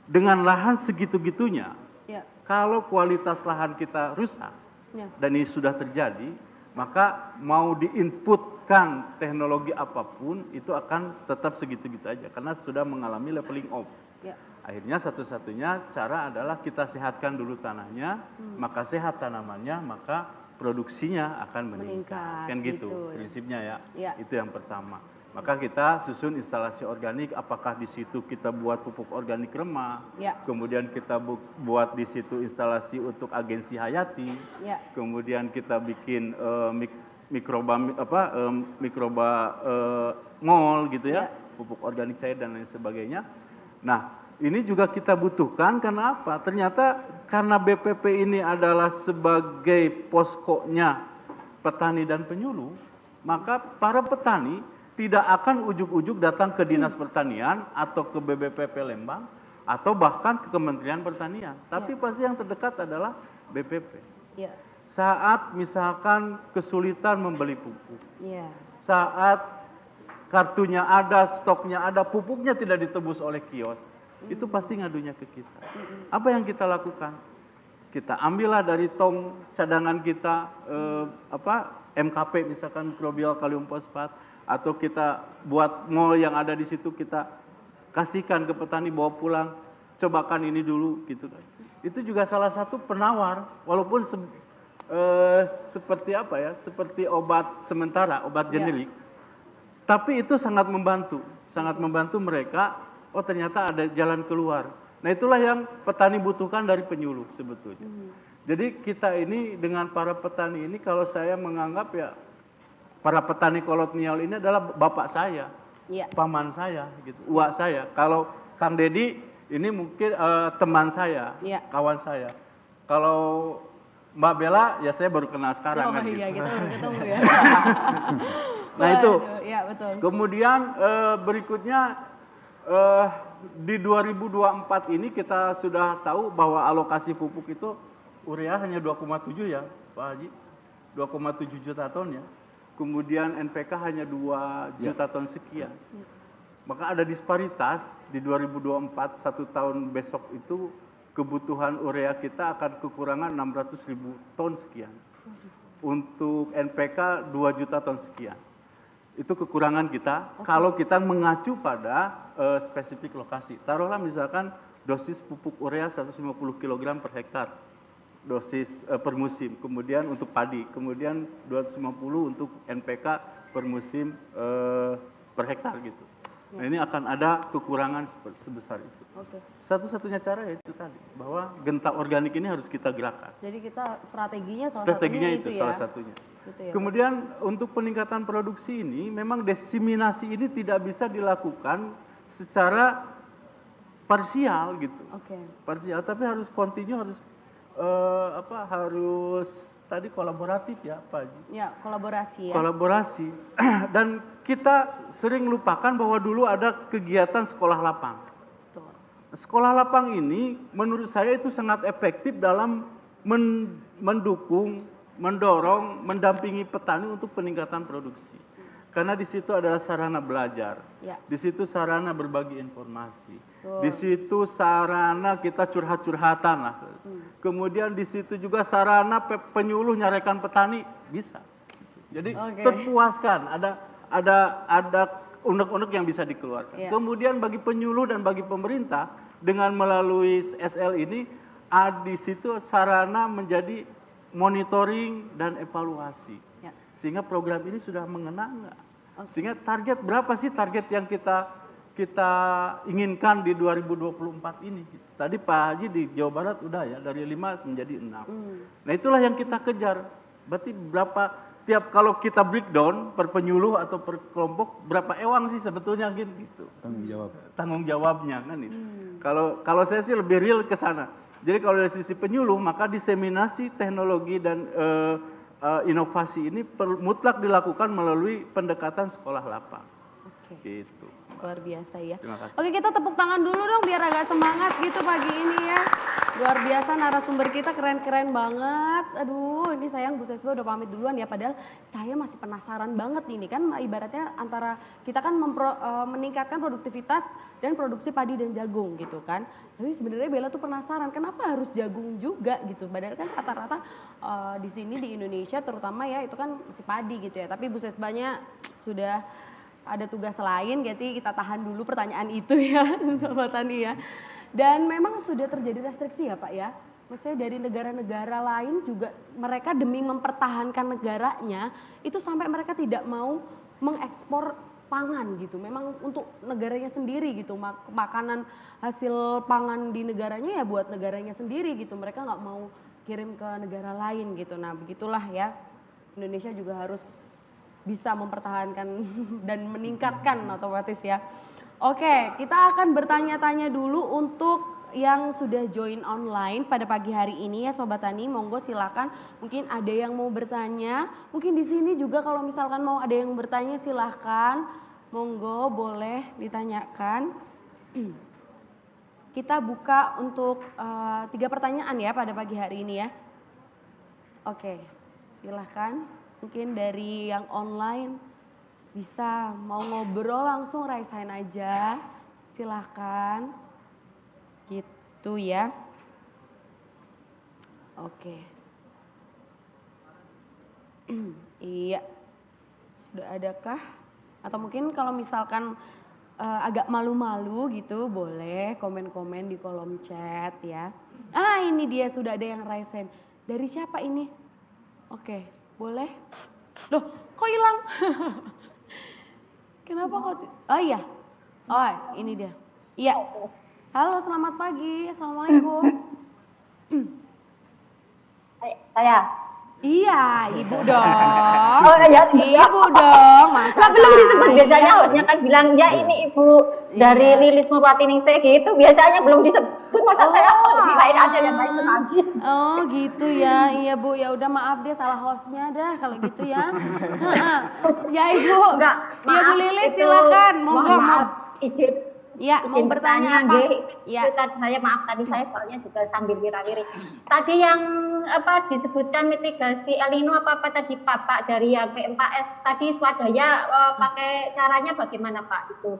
dengan lahan segitu-gitunya, Ya. kalau kualitas lahan kita rusak, Ya. dan ini sudah terjadi, maka mau diinputkan teknologi apapun, itu akan tetap segitu-gitu aja, karena sudah mengalami leveling off. Ya. Akhirnya satu-satunya cara adalah kita sehatkan dulu tanahnya, maka sehat tanamannya, maka produksinya akan meningkat. Kan gitu gitu. prinsipnya ya. Ya. Itu yang pertama. Maka kita susun instalasi organik, apakah di situ kita buat pupuk organik remah, Ya. kemudian kita buat di situ instalasi untuk agensi hayati, Ya. kemudian kita bikin mikroba mol gitu ya, pupuk organik cair dan lain sebagainya. Nah, ini juga kita butuhkan karena apa? Ternyata karena BPP ini adalah sebagai poskonya petani dan penyuluh, maka para petani tidak akan ujuk-ujuk datang ke Dinas Pertanian atau ke BBPP Lembang atau bahkan ke Kementerian Pertanian. Tapi pasti yang terdekat adalah BPP. Ya. Saat misalkan kesulitan membeli pupuk, Ya. saat kartunya ada, stoknya ada, pupuknya tidak ditebus oleh kios, itu pasti ngadunya ke kita. Apa yang kita lakukan? Kita ambillah dari tong cadangan kita, MKP misalkan mikrobial kalium fosfat, atau kita buat mol yang ada di situ, kita kasihkan ke petani, bawa pulang, cobakan ini dulu gitu kan. Itu juga salah satu penawar, walaupun seperti apa ya, seperti obat sementara, obat generik, tapi itu sangat membantu mereka. Oh, ternyata ada jalan keluar. Nah, itulah yang petani butuhkan dari penyuluh sebetulnya. Jadi kita ini dengan para petani ini, kalau saya menganggap ya, para petani kolonial ini adalah bapak saya, Ya. paman saya, gitu, uak saya. Kalau Kang Dedi ini mungkin teman saya, Ya. kawan saya. Kalau Mbak Bella, ya saya baru kenal sekarang. Oh kan, iya, gitu. kita baru ketemu ya. Nah itu. Waduh, ya betul. Kemudian berikutnya di 2024 ini kita sudah tahu bahwa alokasi pupuk itu urea hanya 2,7 ya Pak Haji, 2,7 juta ton ya. Kemudian NPK hanya 2 juta ton sekian. Maka ada disparitas di 2024, satu tahun besok itu kebutuhan urea kita akan kekurangan 600.000 ton sekian. Untuk NPK 2 juta ton sekian. Itu kekurangan kita kalau kita mengacu pada spesifik lokasi. Taruhlah misalkan dosis pupuk urea 150 kg per hektar, dosis per musim. Kemudian untuk padi, kemudian 250 untuk NPK per musim per hektar gitu. Nah, ini akan ada kekurangan sebesar itu. Oke. Satu-satunya cara ya itu tadi, bahwa Genta Organik ini harus kita gerakkan. Jadi kita strateginya salah Strateginya satunya itu ya. salah satunya. Gitu ya, Kemudian untuk peningkatan produksi ini memang diseminasi ini tidak bisa dilakukan secara parsial gitu. Oke. Parsial, tapi harus kontinu, harus harus tadi kolaboratif ya Pak Haji. Ya, kolaborasi ya. Kolaborasi. Dan kita sering lupakan bahwa dulu ada kegiatan sekolah lapang. Betul. Sekolah lapang ini menurut saya itu sangat efektif dalam mendukung, mendorong, mendampingi petani untuk peningkatan produksi. Karena di situ adalah sarana belajar, Ya. di situ sarana berbagi informasi, Betul. di situ sarana kita curhat-curhatan lah. Kemudian di situ juga sarana penyuluh nyarekan petani bisa. Jadi Oke. terpuaskan, ada unek-unek yang bisa dikeluarkan. Ya. Kemudian bagi penyuluh dan bagi pemerintah dengan melalui SL ini, di situ sarana menjadi monitoring dan evaluasi. Ya. Sehingga program ini sudah mengena enggak? Sehingga target berapa sih target yang kita kita inginkan di 2024 ini. Tadi Pak Haji di Jawa Barat udah ya, dari 5 menjadi 6. Nah itulah yang kita kejar. Berarti berapa, kalau kita breakdown per penyuluh atau per kelompok, berapa ewang sih sebetulnya gitu. Tanggung jawabnya kan itu. Kalau saya sih lebih real ke sana. Jadi kalau dari sisi penyuluh, maka diseminasi teknologi dan inovasi ini mutlak dilakukan melalui pendekatan sekolah lapang. Gitu. Luar biasa ya. Terima kasih. Oke, kita tepuk tangan dulu dong biar agak semangat gitu pagi ini ya. Luar biasa narasumber kita, keren-keren banget. Aduh, ini sayang Bu Sesba udah pamit duluan ya. Padahal saya masih penasaran banget ini kan ibaratnya antara kita kan meningkatkan produktivitas dan produksi padi dan jagung gitu kan. Tapi sebenarnya Bella tuh penasaran kenapa harus jagung juga gitu. Padahal kan rata-rata di sini di Indonesia terutama ya itu kan masih padi gitu ya. Tapi Bu Sesbanya sudah ada tugas lain, jadi kita tahan dulu pertanyaan itu ya, Sobat Tani ya. Dan memang sudah terjadi restriksi ya Pak ya. Maksudnya dari negara-negara lain juga mereka demi mempertahankan negaranya, itu sampai mereka tidak mau mengekspor pangan gitu. Memang untuk negaranya sendiri gitu, makanan hasil pangan di negaranya ya buat negaranya sendiri gitu. Mereka nggak mau kirim ke negara lain gitu. Nah begitulah ya, Indonesia juga harus bisa mempertahankan dan meningkatkan otomatis ya. Oke, kita akan bertanya-tanya dulu untuk yang sudah join online pada pagi hari ini ya Sobat Tani. Monggo silakan, mungkin ada yang mau bertanya. Mungkin di sini juga kalau misalkan mau ada yang bertanya silahkan. Monggo boleh ditanyakan. Kita buka untuk 3 pertanyaan ya pada pagi hari ini ya. Oke, silahkan. Mungkin dari yang online bisa mau ngobrol langsung raisain aja, silahkan gitu ya. Oke. Iya, sudah adakah? Atau mungkin kalau misalkan agak malu-malu gitu boleh komen-komen di kolom chat ya. Ah ini dia sudah ada yang raisain. Dari siapa ini? Oke. Boleh? Loh, kok hilang? Kenapa kok? Oh iya. Oh, ini dia. Iya. Halo, selamat pagi. Assalamualaikum. Saya. Iya, Ibu dong. Oh ya, Ibu dong. Masa nah, belum disebut biasanya saya? hostnya kan bilang ya ini Ibu dari Lilis Murwatiningsih gitu. Biasanya belum disebut masa saya di lain ada yang lain lagi. Oh gitu ya, iya Bu. Ya udah maaf deh salah hostnya dah kalau gitu ya. Ya Ibu. Enggak, Ya Bu maaf, Lilis itu, silakan. mohon Monggo. maaf, izin Ya, mau bertanya apa? nggih. Ya. Itu tadi saya maaf tadi saya soalnya juga sambil wira-wiri. Tadi yang apa disebutkan mitigasi El Nino apa tadi Pak dari yang P4S tadi swadaya pakai caranya bagaimana Pak itu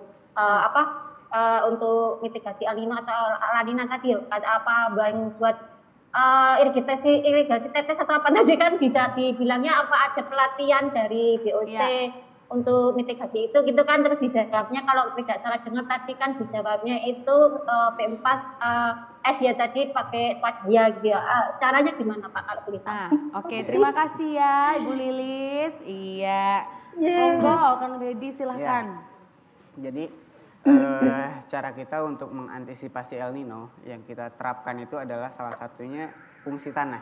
untuk mitigasi El Nino atau La Nina tadi apa buat irigasi tetes atau apa tadi kan bisa dibilangnya apa ada pelatihan dari BOC untuk mitigasi itu gitu kan, terus dijawabnya kalau tidak salah dengar tadi kan dijawabnya itu P4S ya tadi pakai swadaya gitu. Caranya gimana Pak kalau begitu? Oke, terima kasih ya Ibu Lilis. Iya. Monggo Kang Deddy silahkan. Jadi cara kita untuk mengantisipasi El Nino yang kita terapkan itu adalah salah satunya fungsi tanah.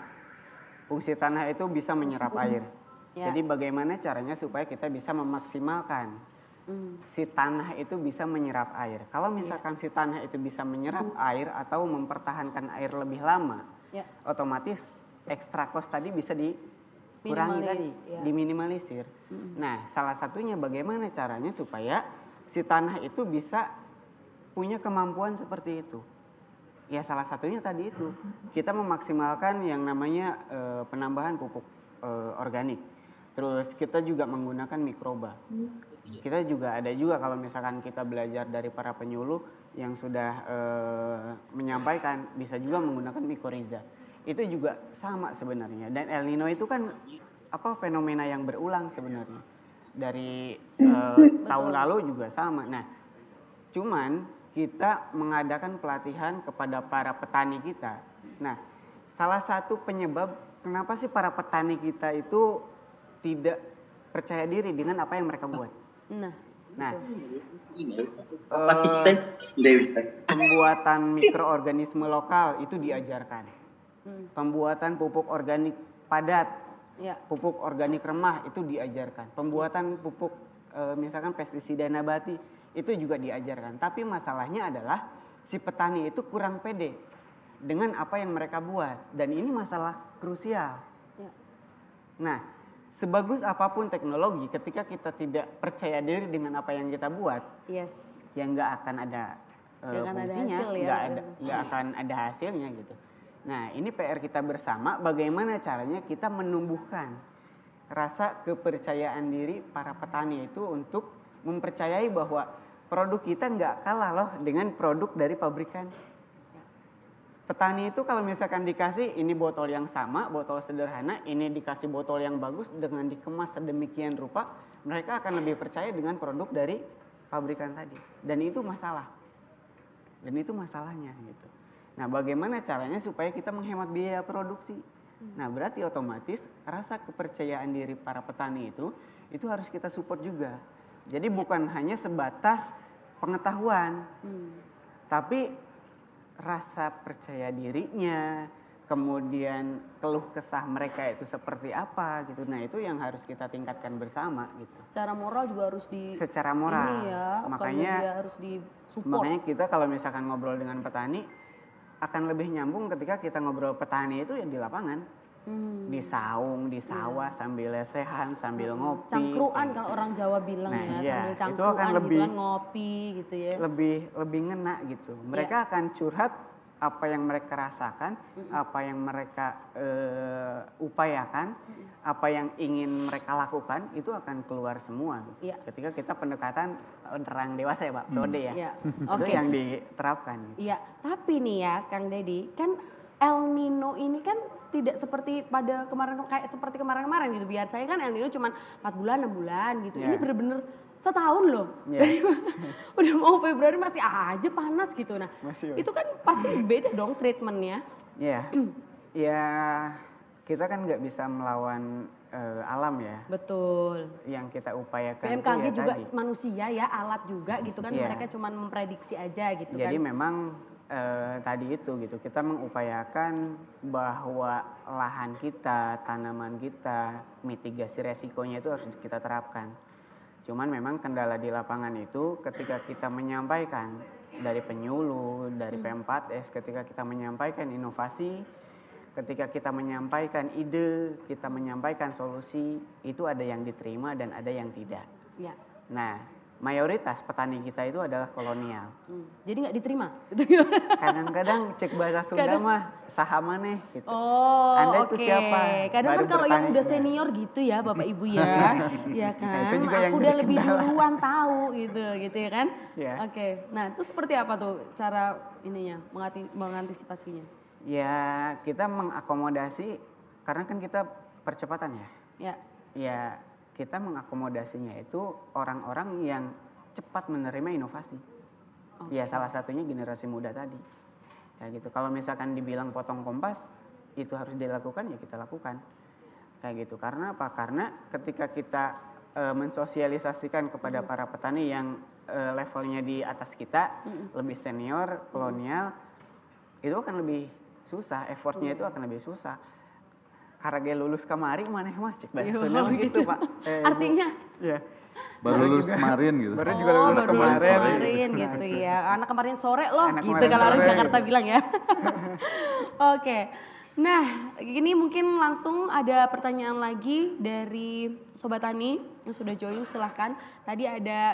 Fungsi tanah itu bisa menyerap air. Ya. Jadi bagaimana caranya supaya kita bisa memaksimalkan si tanah itu bisa menyerap air. Kalau misalkan si tanah itu bisa menyerap air atau mempertahankan air lebih lama, otomatis ekstra cost tadi bisa dikurangi tadi, diminimalisir. Nah, salah satunya bagaimana caranya supaya si tanah itu bisa punya kemampuan seperti itu. Ya salah satunya tadi itu kita memaksimalkan yang namanya penambahan pupuk organik. Terus kita juga menggunakan mikroba. Kita juga ada juga kalau misalkan kita belajar dari para penyuluh yang sudah menyampaikan bisa juga menggunakan mikoriza. Itu juga sama sebenarnya. Dan El Nino itu kan fenomena yang berulang sebenarnya. Dari tahun lalu juga sama. Nah, cuman kita mengadakan pelatihan kepada para petani kita. Nah, salah satu penyebab kenapa sih para petani kita itu tidak percaya diri dengan apa yang mereka buat. Nah, Nah, Pakistan pembuatan mikroorganisme lokal itu diajarkan. Pembuatan pupuk organik padat, Ya. pupuk organik remah itu diajarkan. Pembuatan pupuk misalkan pestisida nabati itu juga diajarkan. Tapi masalahnya adalah si petani itu kurang pede dengan apa yang mereka buat, dan ini masalah krusial. Ya. Nah, sebagus apapun teknologi, ketika kita tidak percaya diri dengan apa yang kita buat, Yes. ya nggak akan ada Nggak akan ada fungsinya, hasil ya. nggak akan ada hasilnya gitu. Nah, ini PR kita bersama, bagaimana caranya kita menumbuhkan rasa kepercayaan diri para petani itu untuk mempercayai bahwa produk kita nggak kalah loh dengan produk dari pabrikan. Petani itu kalau misalkan dikasih ini botol yang sama, botol sederhana, ini dikasih botol yang bagus dengan dikemas sedemikian rupa, mereka akan lebih percaya dengan produk dari pabrikan tadi. Dan itu masalah. Dan itu masalahnya gitu. Nah, bagaimana caranya supaya kita menghemat biaya produksi? Nah, berarti otomatis rasa kepercayaan diri para petani itu harus kita support juga. Jadi bukan hanya sebatas pengetahuan, tapi rasa percaya dirinya, kemudian keluh kesah mereka itu seperti apa gitu. Nah, itu yang harus kita tingkatkan bersama gitu. Secara moral juga harus di Secara moral. ini ya, Makanya dia harus disupport. Makanya kita kalau misalkan ngobrol dengan petani akan lebih nyambung ketika kita ngobrol petani itu ya di lapangan. Di saung, di sawah sambil lesehan, sambil ngopi. Cangkruan kalau orang Jawa bilang Nah, ya, iya, sambil itu cangkruan akan gitu lebih- kan, ngopi gitu ya. Lebih ngena gitu. Mereka akan curhat apa yang mereka rasakan, apa yang mereka upayakan, apa yang ingin mereka lakukan, itu akan keluar semua gitu. Iya. Ketika kita pendekatan orang dewasa ya Pak, POD ya. Iya. Itu Oke. yang diterapkan. Gitu. Iya, tapi nih ya Kang Dedi, kan El Nino ini kan tidak seperti pada seperti kemarin-kemarin gitu. Biasanya kan El Nino cuma 4 bulan, 6 bulan gitu. Iya. Ini bener-bener setahun loh. Iya. Dari udah mau Februari masih aja panas gitu. Nah, Masih. itu kan pasti beda dong treatmentnya. Iya. Ya, kita kan nggak bisa melawan alam ya. Betul. Yang kita upayakan itu BMKG ya juga tadi. manusia ya, alat juga gitu kan. Iya. Mereka cuma memprediksi aja gitu Jadi kan. memang tadi itu gitu, kita mengupayakan bahwa lahan kita, tanaman kita, mitigasi resikonya itu harus kita terapkan. Cuman memang kendala di lapangan itu ketika kita menyampaikan dari penyuluh, dari P4S, ketika kita menyampaikan inovasi, ketika kita menyampaikan ide, kita menyampaikan solusi, itu ada yang diterima dan ada yang tidak. Ya. Nah, mayoritas petani kita itu adalah kolonial. Jadi nggak diterima. Gitu. Kadang-kadang cek bahasa Sunda Kadang- mah sahamane gitu. Oh, Anda oke. itu siapa? Kadang kan Baru kalau yang bertanya. udah senior gitu ya, Bapak Ibu ya, ya kan. itu juga yang Aku udah jadi lebih kendala. duluan tahu gitu ya kan. Ya. Oke. Nah, itu seperti apa tuh cara ininya mengantisipasinya? Ya, kita mengakomodasi karena kan kita percepatan ya. Ya. Ya, kita mengakomodasinya itu orang-orang yang cepat menerima inovasi. Ya, salah satunya generasi muda tadi. Kayak gitu. Kalau misalkan dibilang potong kompas, itu harus dilakukan ya kita lakukan. Kayak gitu. Karena apa? Karena ketika kita mensosialisasikan kepada para petani yang levelnya di atas kita, lebih senior, kolonial, itu akan lebih susah, effortnya itu akan lebih susah. Karena lulus kemari maneh mah cek bahasa Sunda mah gitu, Pak. Ibu. Artinya? Iya. Baru lulus kemarin gitu. Baru juga Oh, lulus baru lulus kemarin. kemarin gitu ya. Anak kemarin sore loh Anak gitu kemarin kalau orang sore Jakarta gitu. bilang ya. Oke. Nah, ini mungkin langsung ada pertanyaan lagi dari Sobat Tani yang sudah join, silahkan. Tadi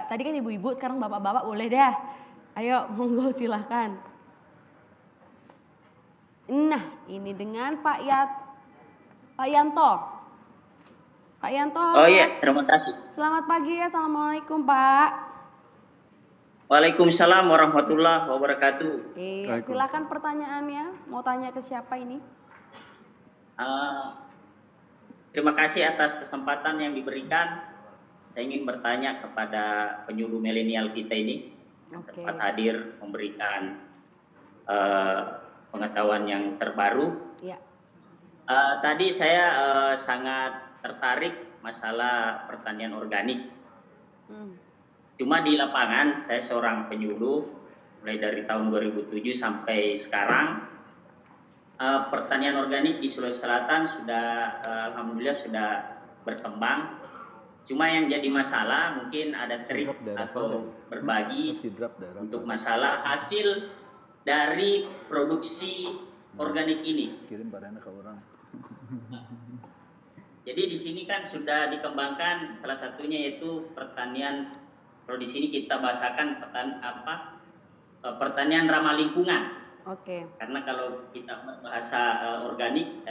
kan ibu-ibu, sekarang bapak-bapak boleh dah. Ayo, monggo silahkan. Nah, ini dengan Pak Yanto. Pak Yanto, halo Oh iya, Mas. terima kasih. Selamat pagi, assalamualaikum Pak. Waalaikumsalam warahmatullahi wabarakatuh. Iya, silakan pertanyaannya. Mau tanya ke siapa ini? Terima kasih atas kesempatan yang diberikan. Saya ingin bertanya kepada penyuluh milenial kita ini yang Oke. sempat hadir memberikan pengetahuan yang terbaru. Iya. Tadi saya sangat tertarik masalah pertanian organik. Cuma di lapangan saya seorang penyuluh mulai dari tahun 2007 sampai sekarang, pertanian organik di Sulawesi Selatan sudah alhamdulillah sudah berkembang. Cuma yang jadi masalah mungkin ada trik atau berbagi untuk masalah hasil dari produksi organik ini. Kirim badannya ke orang. Jadi di sini kan sudah dikembangkan salah satunya yaitu pertanian. Kalau di sini kita bahasakan pertanian ramah lingkungan. Oke. Karena kalau kita berbahasa organik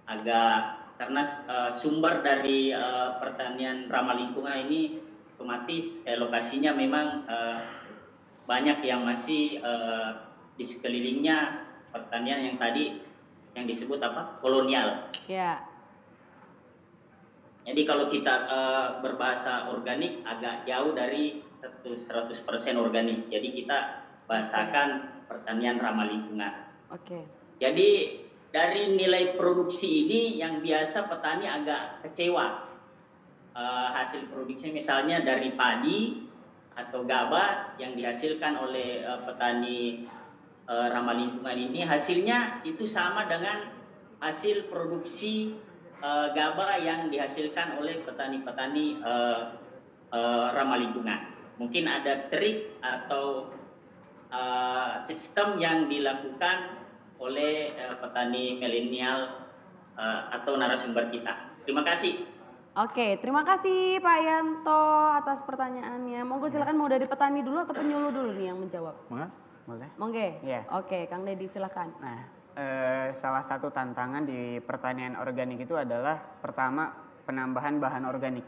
agak karena sumber dari pertanian ramah lingkungan ini otomatis lokasinya memang banyak yang masih di sekelilingnya pertanian yang tadi yang disebut kolonial. Ya. Jadi kalau kita berbahasa organik agak jauh dari 100% organik. Jadi kita bahasakan pertanian ramah lingkungan. Oke. Jadi dari nilai produksi ini yang biasa petani agak kecewa. Hasil produksi misalnya dari padi atau gabah yang dihasilkan oleh petani ramah lingkungan ini hasilnya itu sama dengan hasil produksi gabah yang dihasilkan oleh petani-petani ramah lingkungan. Mungkin ada trik atau sistem yang dilakukan oleh petani milenial atau narasumber kita. Terima kasih. Oke, terima kasih Pak Yanto atas pertanyaannya. Monggo silakan mau dari petani dulu atau penyuluh dulu nih yang menjawab. Boleh? Monggo. Iya. Oke, Kang Deddy silakan. Nah, salah satu tantangan di pertanian organik itu adalah pertama penambahan bahan organik.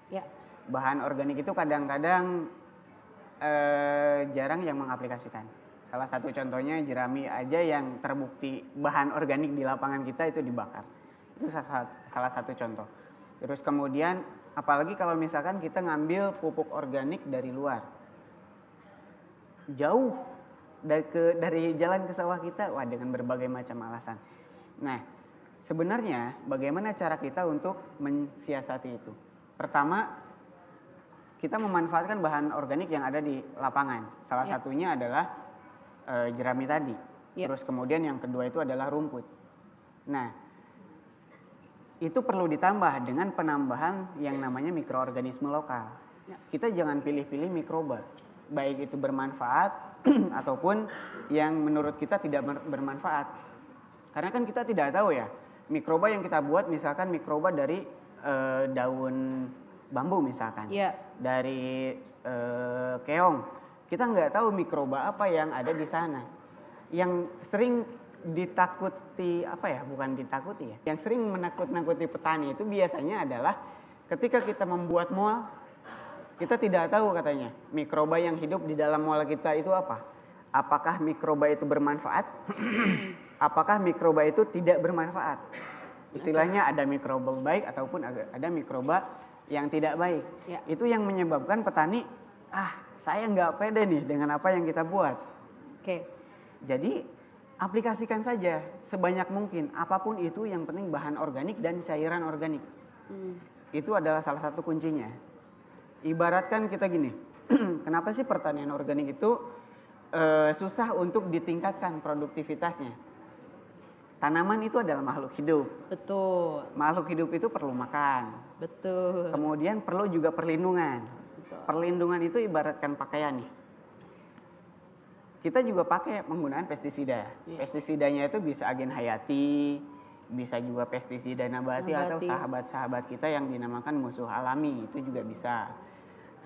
Ya. Bahan organik itu kadang-kadang jarang yang mengaplikasikan. Salah satu contohnya jerami aja yang terbukti bahan organik di lapangan kita itu dibakar. Itu salah satu contoh. Terus kemudian apalagi kalau misalkan kita ngambil pupuk organik dari luar. Jauh dari jalan ke sawah kita, wah dengan berbagai macam alasan. Nah, sebenarnya bagaimana cara kita untuk mensiasati itu? Pertama, kita memanfaatkan bahan organik yang ada di lapangan. Salah satunya adalah jerami tadi. Terus kemudian yang kedua itu adalah rumput. Nah, itu perlu ditambah dengan penambahan yang namanya mikroorganisme lokal. Kita jangan pilih-pilih mikroba, baik itu bermanfaat ataupun yang menurut kita tidak bermanfaat. Karena kan kita tidak tahu ya, mikroba yang kita buat misalkan mikroba dari daun bambu misalkan, dari keong. Kita nggak tahu mikroba apa yang ada di sana. Yang sering ditakuti bukan ditakuti ya. Yang sering menakut-nakuti petani itu biasanya adalah ketika kita membuat mual, kita tidak tahu katanya mikroba yang hidup di dalam mual kita itu apa. Apakah mikroba itu bermanfaat? Apakah mikroba itu tidak bermanfaat? Istilahnya ada mikroba baik ataupun ada mikroba yang tidak baik. Itu yang menyebabkan petani, saya nggak pede nih dengan apa yang kita buat. Jadi aplikasikan saja sebanyak mungkin apapun itu, yang penting bahan organik dan cairan organik. Itu adalah salah satu kuncinya. Ibaratkan kita gini, kenapa sih pertanian organik itu susah untuk ditingkatkan produktivitasnya? Tanaman itu adalah makhluk hidup. Betul. Makhluk hidup itu perlu makan. Betul. Kemudian perlu juga perlindungan. Betul. Perlindungan itu ibaratkan pakaian nih. Kita juga pakai menggunakan pestisida. Pestisidanya itu bisa agen hayati, bisa juga pestisida nabati atau sahabat-sahabat kita yang dinamakan musuh alami, itu juga bisa.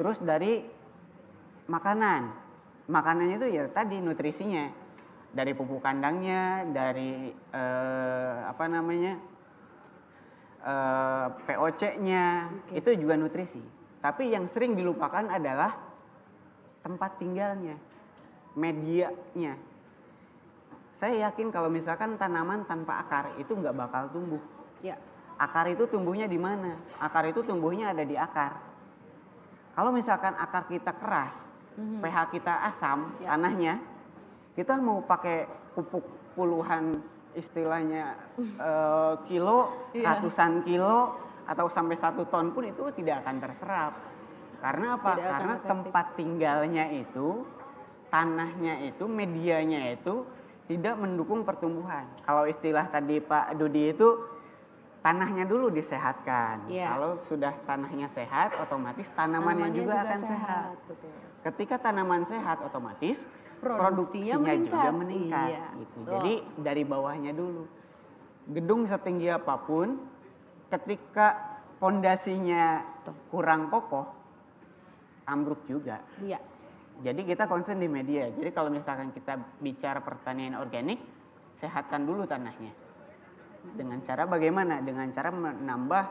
Terus dari makanan. Makanannya itu ya tadi nutrisinya. Dari pupuk kandangnya, dari POC-nya, itu juga nutrisi. Tapi yang sering dilupakan adalah tempat tinggalnya, medianya. Saya yakin kalau misalkan tanaman tanpa akar itu nggak bakal tumbuh. Akar itu tumbuhnya di mana? Akar itu tumbuhnya ada di akar. Kalau misalkan akar kita keras, pH kita asam, tanahnya, kita mau pakai pupuk puluhan istilahnya kilo, ratusan kilo, atau sampai 1 ton pun itu tidak akan terserap. Karena apa? Tidak akan Karena efektif. tempat tinggalnya itu, tanahnya itu, medianya itu tidak mendukung pertumbuhan. Kalau istilah tadi Pak Dudi itu, tanahnya dulu disehatkan. Iya. Kalau sudah tanahnya sehat, otomatis tanamannya juga akan sehat. Betul. Ketika tanaman sehat, otomatis Produksinya produksinya juga meningkat. meningkat. Iya, Gitu. betul. Jadi dari bawahnya dulu. Gedung setinggi apapun, ketika fondasinya kurang kokoh, ambruk juga. Iya. Jadi kita concern di media. Jadi kalau misalkan kita bicara pertanian organik, sehatkan dulu tanahnya. Dengan cara bagaimana? Dengan cara menambah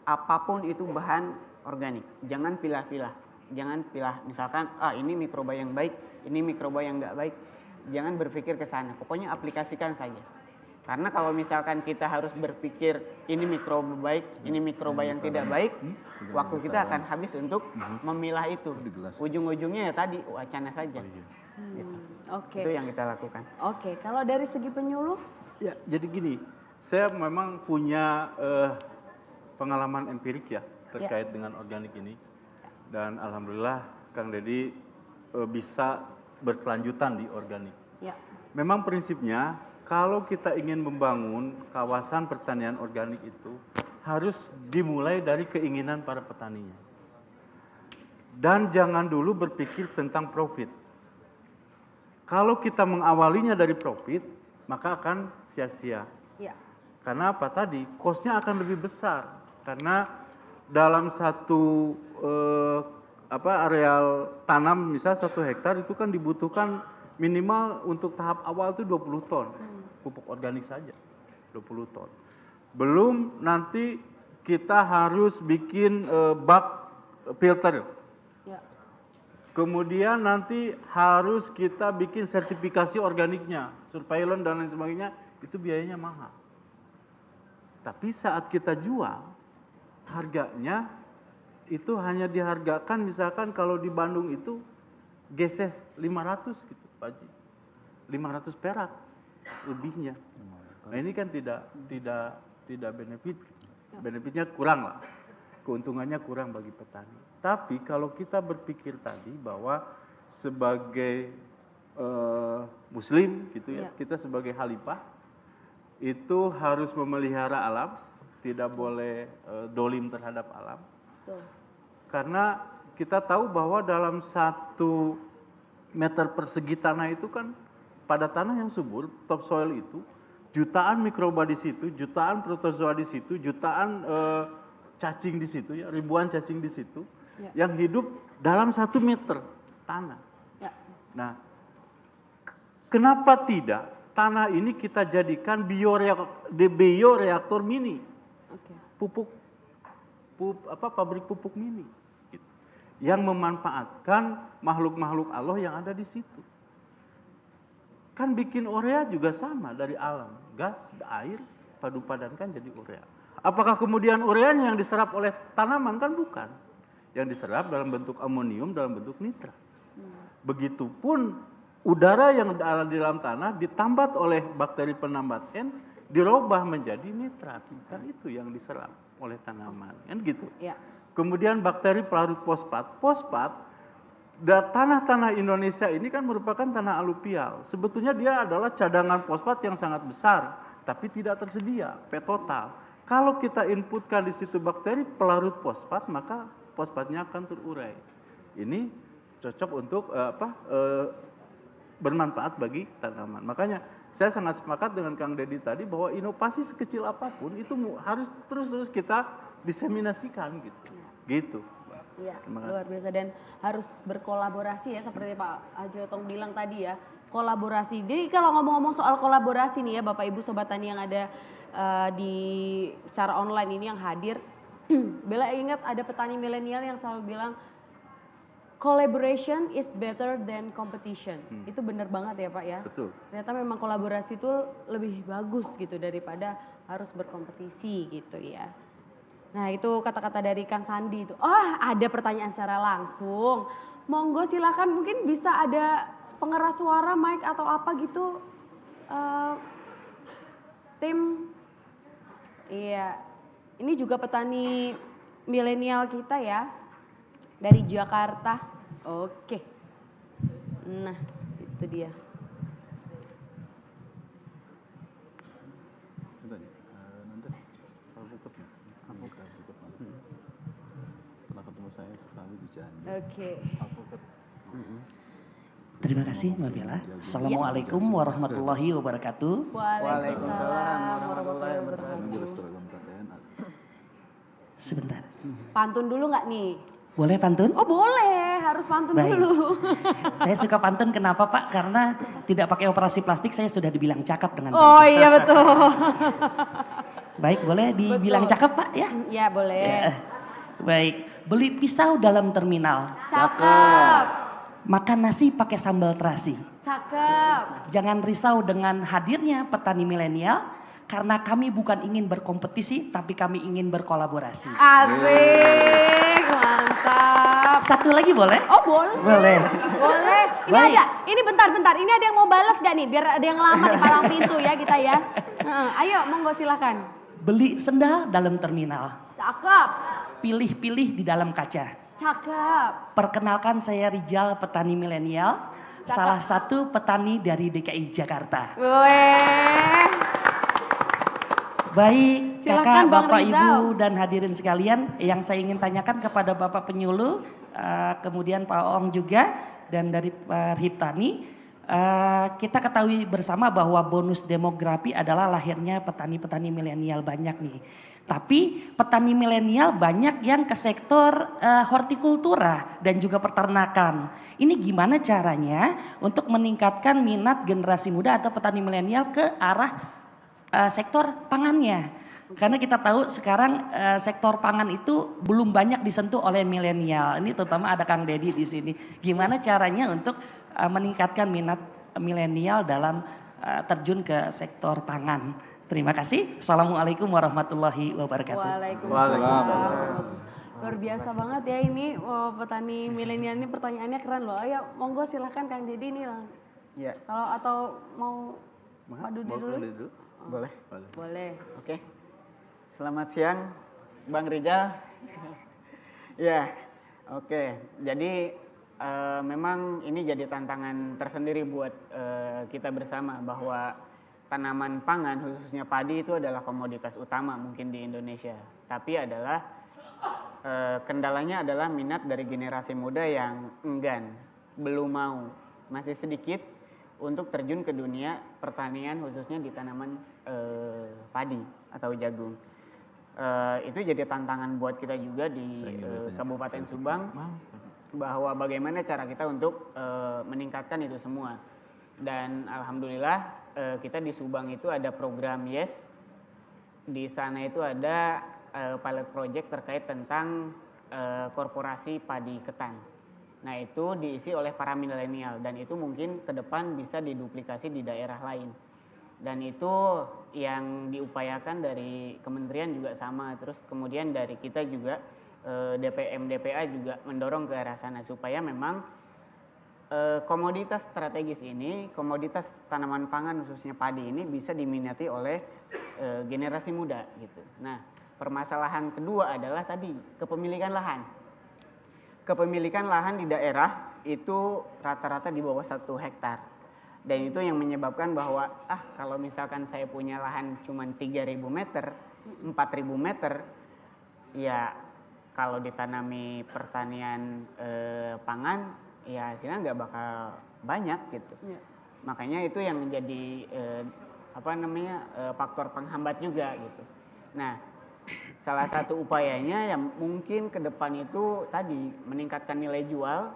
apapun itu bahan organik. Jangan pilah-pilah. Jangan pilah misalkan, ini mikroba yang baik, ini mikroba yang nggak baik. Jangan berpikir ke sana. Pokoknya aplikasikan saja. Karena kalau misalkan kita harus berpikir ini mikroba baik, ini mikroba yang tidak baik, waktu kita akan habis untuk memilah itu. Ujung-ujungnya ya tadi wacana saja. Gitu. Oke. Itu yang kita lakukan. Oke, kalau dari segi penyuluh, Ya, jadi gini, saya memang punya pengalaman empirik ya terkait dengan organik ini. Dan alhamdulillah Kang Deddy bisa berkelanjutan di organik. ya, Memang prinsipnya kalau kita ingin membangun kawasan pertanian organik itu harus dimulai dari keinginan para petaninya. Dan jangan dulu berpikir tentang profit. Kalau kita mengawalinya dari profit, maka akan sia-sia. ya, Karena apa tadi? Cost-nya akan lebih besar. Karena dalam satu areal tanam misal 1 hektar itu kan dibutuhkan minimal untuk tahap awal itu 20 ton. Pupuk organik saja 20 ton. Belum nanti kita harus bikin bak filter. ya, Kemudian nanti harus kita bikin sertifikasi organiknya, surveillance dan lain sebagainya, itu biayanya mahal. Tapi saat kita jual, harganya itu hanya dihargakan misalkan kalau di Bandung itu geseh 500 gitu Pak Haji. 500 perak lebihnya. Nah ini kan tidak benefit. Benefitnya kurang lah. Keuntungannya kurang bagi petani. Tapi kalau kita berpikir tadi bahwa sebagai muslim gitu ya, kita sebagai khalifah itu harus memelihara alam, tidak boleh dolim terhadap alam. betul. Karena kita tahu bahwa dalam 1 meter persegi tanah itu kan pada tanah yang subur, topsoil itu jutaan mikroba di situ, jutaan protozoa di situ, jutaan cacing di situ ya, ribuan cacing di situ yang hidup dalam 1 meter tanah. Ya. Nah, kenapa tidak tanah ini kita jadikan bioreaktor mini, Oke. pabrik pupuk mini, gitu. Yang memanfaatkan makhluk-makhluk Allah yang ada di situ. Kan bikin urea juga sama dari alam, gas, air, padu-padankan jadi urea. Apakah kemudian ureanya yang diserap oleh tanaman? Kan bukan. Yang diserap dalam bentuk amonium, dalam bentuk nitrat. Begitupun udara yang ada di dalam tanah ditambat oleh bakteri penambat N, dirubah menjadi nitrat. Kan itu yang diserap oleh tanaman, kan gitu. Ya. Kemudian bakteri pelarut fosfat. Fosfat, tanah-tanah Indonesia ini kan merupakan tanah aluvial. Sebetulnya dia adalah cadangan fosfat yang sangat besar, tapi tidak tersedia, total. Kalau kita inputkan di situ bakteri pelarut fosfat, maka fosfatnya akan terurai. Ini cocok untuk bermanfaat bagi tanaman. Makanya saya sangat sepakat dengan Kang Deddy tadi bahwa inovasi sekecil apapun itu harus terus kita diseminasikan gitu. Gitu. Iya, luar biasa dan harus berkolaborasi ya seperti Pak Haji Otong bilang tadi ya, kolaborasi. Jadi kalau ngomong-ngomong soal kolaborasi nih ya Bapak Ibu Sobat Tani yang ada di secara online ini yang hadir, Bella ingat ada petani milenial yang selalu bilang collaboration is better than competition. Itu benar banget ya Pak ya. Betul. Ternyata memang kolaborasi itu lebih bagus gitu daripada harus berkompetisi gitu ya. Nah itu kata-kata dari Kang Sandi itu. Oh ada pertanyaan secara langsung. Monggo silakan mungkin bisa ada pengeras suara, mic atau apa gitu. Tim. Iya. Ini juga petani milenial kita ya. Dari Jakarta. Oke. Nah, itu dia. Pernah ketemu saya sekali di Cianjur. Oke. Terima kasih Mbak Bella. Assalamualaikum warahmatullahi wabarakatuh. Waalaikumsalam warahmatullahi wabarakatuh. Sebentar. Pantun dulu nggak nih? Boleh pantun? Oh boleh, harus pantun Baik. dulu. Saya suka pantun kenapa Pak? Karena tidak pakai operasi plastik saya sudah dibilang cakep dengan Oh pantun. iya betul. Baik, boleh dibilang Betul. cakep Pak ya? Ya boleh. Ya. Baik, beli pisau dalam terminal. Cakep. Makan nasi pakai sambal terasi. Cakep. Jangan risau dengan hadirnya petani milenial karena kami bukan ingin berkompetisi tapi kami ingin berkolaborasi. Asik, mantap. Satu lagi boleh? Oh boleh. Boleh. Boleh. Ini Baik. ada, ini bentar-bentar. Ini ada yang mau balas gak nih? Biar ada yang lama di palang pintu ya kita ya. Ayo, monggo silakan. Beli sendal dalam terminal. Cakep. Pilih-pilih di dalam kaca. Cakep. Perkenalkan saya Rijal, petani milenial. Salah satu petani dari DKI Jakarta. Weh. Baik, Silakan, kakak, Bang bapak, Rizal. ibu, dan hadirin sekalian, yang saya ingin tanyakan kepada Bapak Penyuluh, kemudian Pak Ong juga, dan dari Pak Hiptani, kita ketahui bersama bahwa bonus demografi adalah lahirnya petani-petani milenial banyak nih. Tapi petani milenial banyak yang ke sektor hortikultura dan juga peternakan. Ini gimana caranya untuk meningkatkan minat generasi muda atau petani milenial ke arah sektor pangannya, karena kita tahu sekarang sektor pangan itu belum banyak disentuh oleh milenial. Ini terutama ada Kang Dedi di sini. Gimana caranya untuk meningkatkan minat milenial dalam terjun ke sektor pangan? Terima kasih. Assalamualaikum warahmatullahi wabarakatuh. Waalaikumsalam. Luar biasa banget ya ini petani milenial ini, pertanyaannya keren loh. Ayo monggo silahkan Kang Dedi nih. Ya, Kalau atau mau Pak Dudi dulu? boleh. Boleh. Oke. Selamat siang, Bang Rijal. Ya, oke. Jadi memang ini jadi tantangan tersendiri buat kita bersama bahwa tanaman pangan khususnya padi itu adalah komoditas utama mungkin di Indonesia. Tapi adalah kendalanya adalah minat dari generasi muda yang enggan, belum mau, masih sedikit untuk terjun ke dunia pertanian khususnya di tanaman padi atau jagung. Itu jadi tantangan buat kita juga di Kabupaten Subang bahwa bagaimana cara kita untuk meningkatkan itu semua. Dan alhamdulillah kita di Subang itu ada program YES. Di sana itu ada pilot project terkait tentang korporasi padi ketan. Nah itu diisi oleh para milenial dan itu mungkin ke depan bisa diduplikasi di daerah lain. Dan itu yang diupayakan dari kementerian juga sama, terus kemudian dari kita juga DPM DPA juga mendorong ke arah sana supaya memang komoditas strategis ini, komoditas tanaman pangan khususnya padi ini bisa diminati oleh generasi muda gitu. Nah permasalahan kedua adalah tadi kepemilikan lahan. Kepemilikan lahan di daerah itu rata-rata di bawah 1 hektar. Dan itu yang menyebabkan bahwa kalau misalkan saya punya lahan cuma 3.000 meter, 4.000 meter, ya kalau ditanami pertanian pangan, ya hasilnya nggak bakal banyak gitu. Ya. Makanya itu yang jadi faktor penghambat juga gitu. Nah, salah satu upayanya yang mungkin ke depan itu tadi meningkatkan nilai jual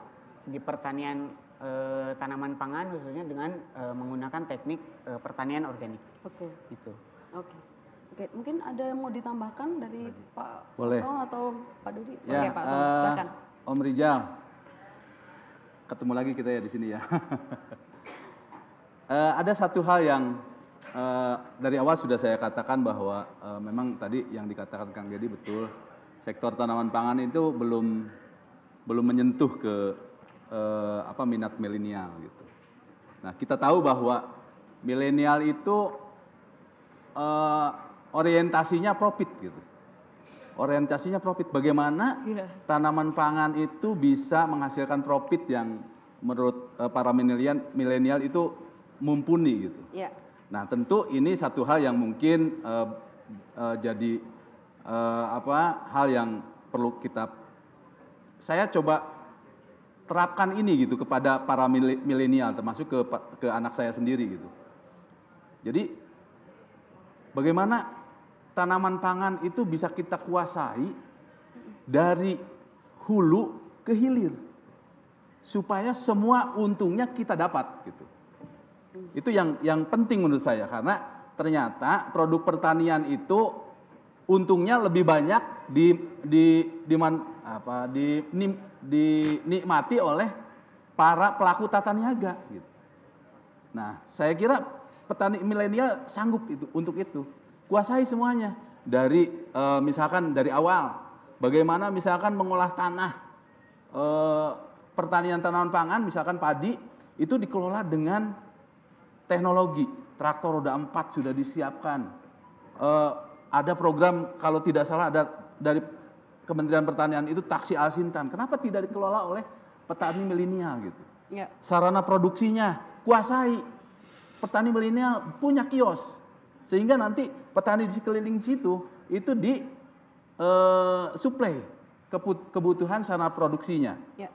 di pertanian tanaman pangan khususnya dengan menggunakan teknik pertanian organik. Oke. Gitu. Oke. Oke, mungkin ada yang mau ditambahkan dari Pak Boleh. Otong atau Pak Dudi? Ya, Oke, Pak Otong, silakan. Om Rijal, ketemu lagi kita ya di sini ya. Ada satu hal yang dari awal sudah saya katakan bahwa memang tadi yang dikatakan Kang Dedi betul, sektor tanaman pangan itu belum menyentuh ke minat milenial gitu. Nah kita tahu bahwa milenial itu orientasinya profit gitu. orientasinya profit. Bagaimana tanaman pangan itu bisa menghasilkan profit yang menurut para milenial itu mumpuni gitu. Ya. Nah, tentu ini satu hal yang mungkin jadi hal yang perlu saya coba terapkan ini gitu kepada para milenial, termasuk ke anak saya sendiri gitu. Jadi bagaimana tanaman pangan itu bisa kita kuasai dari hulu ke hilir, supaya semua untungnya kita dapat gitu. Itu yang penting menurut saya, karena ternyata produk pertanian itu untungnya lebih banyak dinikmati oleh para pelaku tata niaga gitu. Nah, saya kira petani milenial sanggup untuk itu. Kuasai semuanya dari misalkan dari awal, bagaimana misalkan mengolah tanah, pertanian tanaman pangan, misalkan padi itu dikelola dengan teknologi, traktor roda 4 sudah disiapkan, ada program kalau tidak salah ada dari Kementerian Pertanian itu taksi Al-Sintan. Kenapa tidak dikelola oleh petani milenial gitu? Ya. Sarana produksinya kuasai, petani milenial punya kios. Sehingga nanti petani di sekeliling situ itu di suplai kebutuhan sarana produksinya. Ya.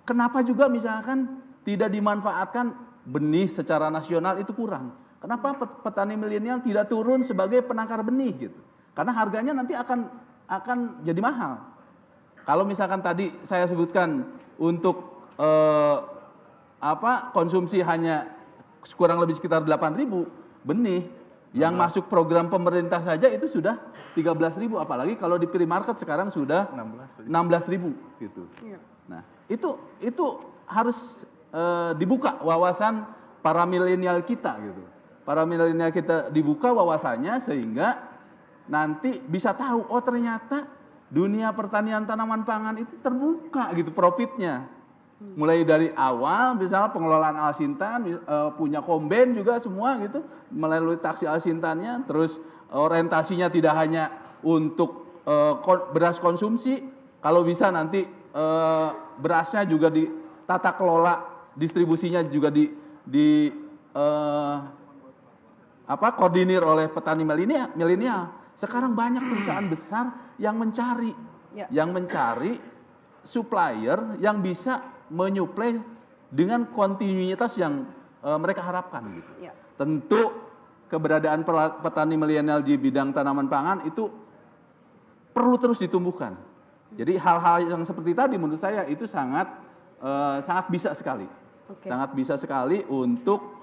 Kenapa juga misalkan tidak dimanfaatkan benih secara nasional itu kurang? Kenapa petani milenial tidak turun sebagai penangkar benih gitu? Karena harganya nanti akan jadi mahal. Kalau misalkan tadi saya sebutkan untuk konsumsi hanya kurang lebih sekitar 8.000 benih yang masuk program pemerintah saja itu sudah 13.000, apalagi kalau di pre-market sekarang sudah 16.000 gitu. Nah, itu harus dibuka wawasan para milenial kita gitu. Para milenial kita dibuka wawasannya sehingga nanti bisa tahu, oh ternyata dunia pertanian tanaman pangan itu terbuka gitu profitnya. Mulai dari awal misalnya pengelolaan Al-Sintan, punya komben juga semua gitu melalui taksi Al-Sintannya, terus orientasinya tidak hanya untuk beras konsumsi, kalau bisa nanti berasnya juga ditata kelola distribusinya juga koordinir oleh petani milenial. Sekarang banyak perusahaan besar yang mencari supplier yang bisa menyuplai dengan kontinuitas yang mereka harapkan gitu. Ya. Tentu keberadaan petani milenial di bidang tanaman pangan itu perlu terus ditumbuhkan. Jadi hal-hal yang seperti tadi menurut saya itu sangat bisa sekali. Sangat bisa sekali untuk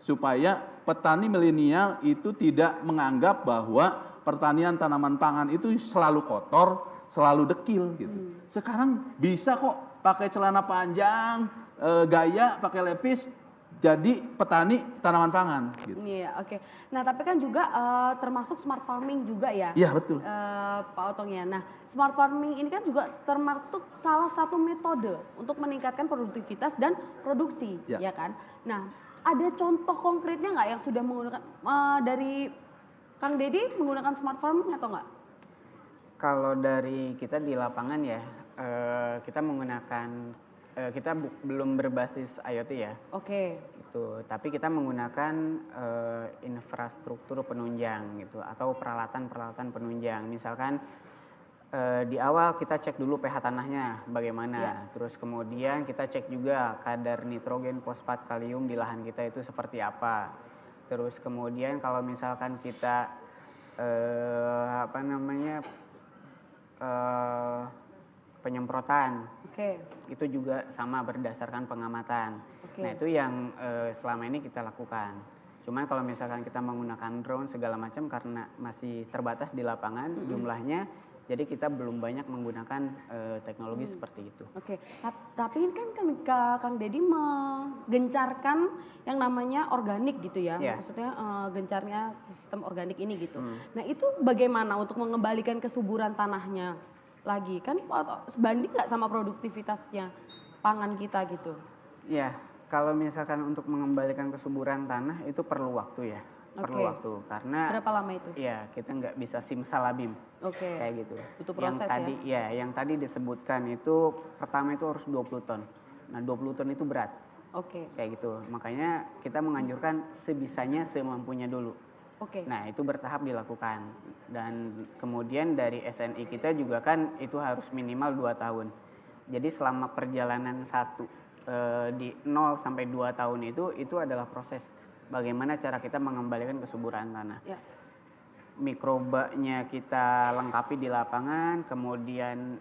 supaya petani milenial itu tidak menganggap bahwa pertanian tanaman pangan itu selalu kotor, selalu dekil gitu. Sekarang bisa kok pakai celana panjang, gaya, pakai lepis, jadi petani tanaman pangan. Gitu. Iya, oke. Nah, tapi kan juga termasuk smart farming juga ya. Iya, betul. Pak Otong ya. Nah, smart farming ini kan juga termasuk salah satu metode untuk meningkatkan produktivitas dan produksi, ya kan? Nah, ada contoh konkretnya nggak yang sudah menggunakan dari Kang Dedi menggunakan smart farming atau nggak? Kalau dari kita di lapangan ya, kita menggunakan belum berbasis IoT ya. Oke. Gitu. Tapi kita menggunakan infrastruktur penunjang gitu atau peralatan-peralatan penunjang. Misalkan di awal kita cek dulu pH tanahnya bagaimana. Terus kemudian kita cek juga kadar nitrogen, fosfat, kalium di lahan kita itu seperti apa. Terus kemudian kalau misalkan kita penyemprotan, itu juga sama berdasarkan pengamatan. Nah itu yang selama ini kita lakukan. Cuman kalau misalkan kita menggunakan drone segala macam karena masih terbatas di lapangan jumlahnya, jadi kita belum banyak menggunakan teknologi seperti itu. Oke, tapi kan Kang Dedi menggencarkan yang namanya organik gitu ya, maksudnya gencarnya sistem organik ini gitu. Nah itu bagaimana untuk mengembalikan kesuburan tanahnya lagi? Kan sebanding nggak sama produktivitasnya pangan kita gitu? Ya, kalau misalkan untuk mengembalikan kesuburan tanah itu perlu waktu ya. perlu Oke. waktu karena Berapa lama itu? ya kita nggak bisa simsalabim Oke. kayak gitu. Butuh Yang proses tadi yang tadi disebutkan itu pertama itu harus 20 ton. Nah 20 ton itu berat Oke. kayak gitu. Makanya kita menganjurkan sebisanya semampunya dulu. Oke. Nah itu bertahap dilakukan dan kemudian dari SNI kita juga kan itu harus minimal 2 tahun. Jadi selama perjalanan di 0 sampai 2 tahun itu adalah proses bagaimana cara kita mengembalikan kesuburan tanah. Ya. Mikrobanya kita lengkapi di lapangan, kemudian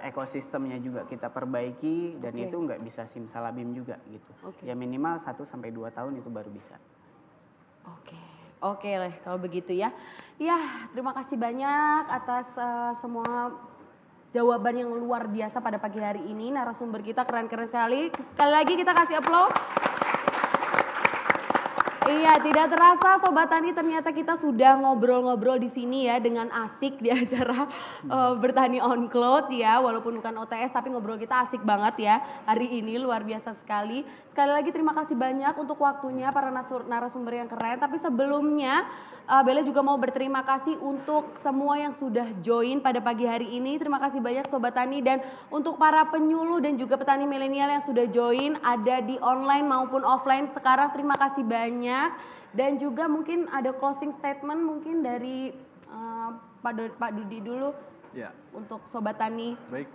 ekosistemnya juga kita perbaiki dan Oke. itu nggak bisa simsalabim juga gitu. Oke. Ya minimal 1 sampai 2 tahun itu baru bisa. Oke lah kalau begitu ya. Ya, terima kasih banyak atas semua jawaban yang luar biasa pada pagi hari ini. Narasumber kita keren-keren sekali. Sekali lagi kita kasih aplaus. Iya, tidak terasa Sobat Tani ternyata kita sudah ngobrol-ngobrol di sini ya dengan asik di acara Bertani on Cloud ya. Walaupun bukan OTS tapi ngobrol kita asik banget ya hari ini, luar biasa sekali. Sekali lagi terima kasih banyak untuk waktunya para narasumber yang keren. Tapi sebelumnya Bella juga mau berterima kasih untuk semua yang sudah join pada pagi hari ini. Terima kasih banyak Sobat Tani dan untuk para penyuluh dan juga petani milenial yang sudah join ada di online maupun offline sekarang. Terima kasih banyak. Dan juga mungkin ada closing statement mungkin dari Pak Dudi dulu Ya. untuk Sobat Tani. Baik,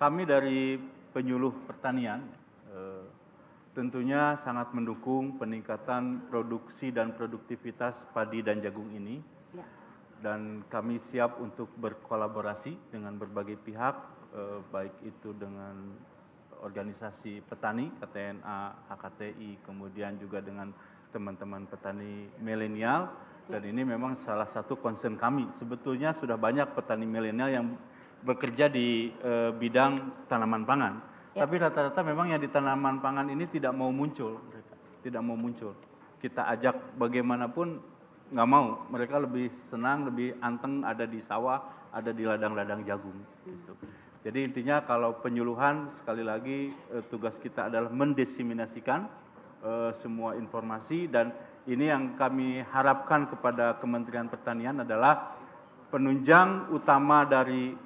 kami dari penyuluh pertanian tentunya sangat mendukung peningkatan produksi dan produktivitas padi dan jagung ini. Ya. Dan kami siap untuk berkolaborasi dengan berbagai pihak, baik itu dengan organisasi petani, KTNA, HKTI, kemudian juga dengan teman-teman petani milenial. Dan ini memang salah satu concern kami. Sebetulnya sudah banyak petani milenial yang bekerja di bidang tanaman pangan. Ya. Tapi rata-rata memang yang di tanaman pangan ini tidak mau muncul. Tidak mau muncul. Kita ajak bagaimanapun nggak mau. Mereka lebih senang, lebih anteng ada di sawah, ada di ladang-ladang jagung. Gitu. Jadi intinya kalau penyuluhan sekali lagi tugas kita adalah mendesiminasikan semua informasi dan ini yang kami harapkan kepada Kementerian Pertanian adalah penunjang utama dari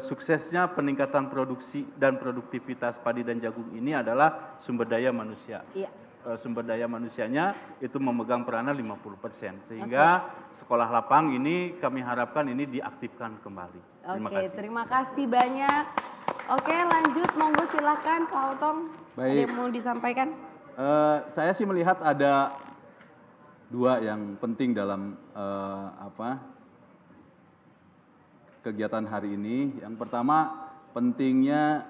suksesnya peningkatan produksi dan produktivitas padi dan jagung ini adalah sumber daya manusia. Iya. Sumber daya manusianya itu memegang peranan 50%. Sehingga sekolah lapang ini kami harapkan ini diaktifkan kembali. Terima kasih banyak. Oke, lanjut monggo silakan Pak Otong. Baik. Ada yang mau disampaikan? Saya sih melihat ada 2 yang penting dalam kegiatan hari ini. Yang pertama, pentingnya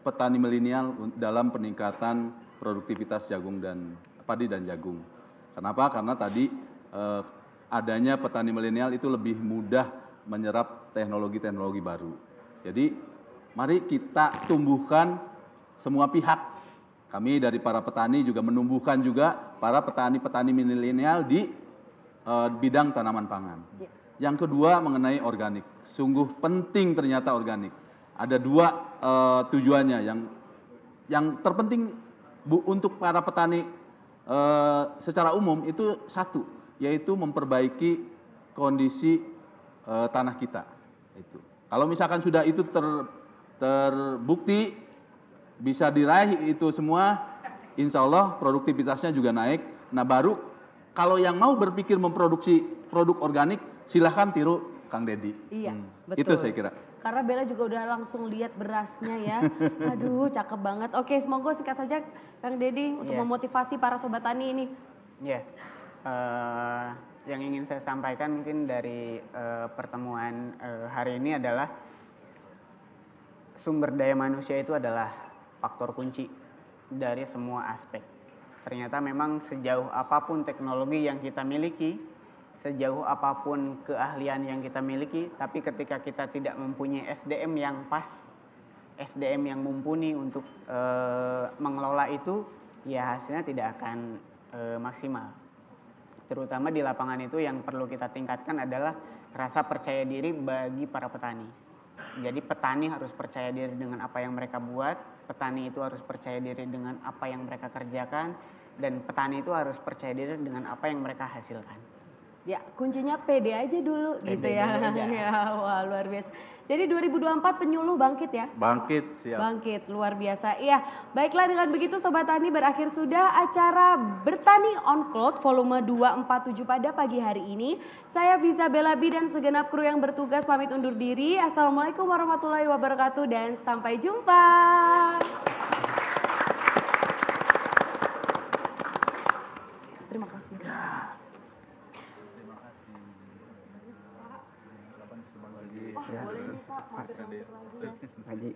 petani milenial dalam peningkatan produktivitas jagung dan padi dan jagung. Kenapa? Karena tadi adanya petani milenial itu lebih mudah menyerap teknologi-teknologi baru. Jadi mari kita tumbuhkan semua pihak. Kami dari para petani juga menumbuhkan juga para petani-petani milenial di bidang tanaman pangan. Ya. Yang kedua mengenai organik. Sungguh penting ternyata organik. Ada 2 tujuannya yang terpenting untuk para petani secara umum itu 1, yaitu memperbaiki kondisi tanah kita. Itu. Kalau misalkan sudah itu terbukti bisa diraih itu semua, insya Allah produktivitasnya juga naik. Nah baru kalau yang mau berpikir memproduksi produk organik, silahkan tiru Kang Dedi. Iya, betul. Itu saya kira. Karena Bella juga udah langsung lihat berasnya ya. Aduh, cakep banget. Oke, semoga singkat saja Kang Dedi untuk Iya. memotivasi para Sobat Tani ini. Ya, yang ingin saya sampaikan mungkin dari pertemuan hari ini adalah sumber daya manusia itu adalah faktor kunci dari semua aspek. Ternyata memang sejauh apapun teknologi yang kita miliki, sejauh apapun keahlian yang kita miliki, tapi ketika kita tidak mempunyai SDM yang pas, SDM yang mumpuni untuk mengelola itu, ya hasilnya tidak akan maksimal. Terutama di lapangan itu yang perlu kita tingkatkan adalah rasa percaya diri bagi para petani. Jadi petani harus percaya diri dengan apa yang mereka buat, petani itu harus percaya diri dengan apa yang mereka kerjakan, dan petani itu harus percaya diri dengan apa yang mereka hasilkan. Ya, kuncinya pede aja dulu gitu ya. dulu aja. Ya, wah luar biasa. Jadi 2024 penyuluh bangkit ya? Bangkit, siap. Bangkit, luar biasa. Iya, baiklah dengan begitu Sobat Tani berakhir sudah acara Bertani on Cloud volume 247 pada pagi hari ini. Saya Fiza Belabi dan segenap kru yang bertugas pamit undur diri. Assalamualaikum warahmatullahi wabarakatuh dan sampai jumpa. Terima kasih. Ya. Boleh nih Pak, mampir lagi ya. Haji.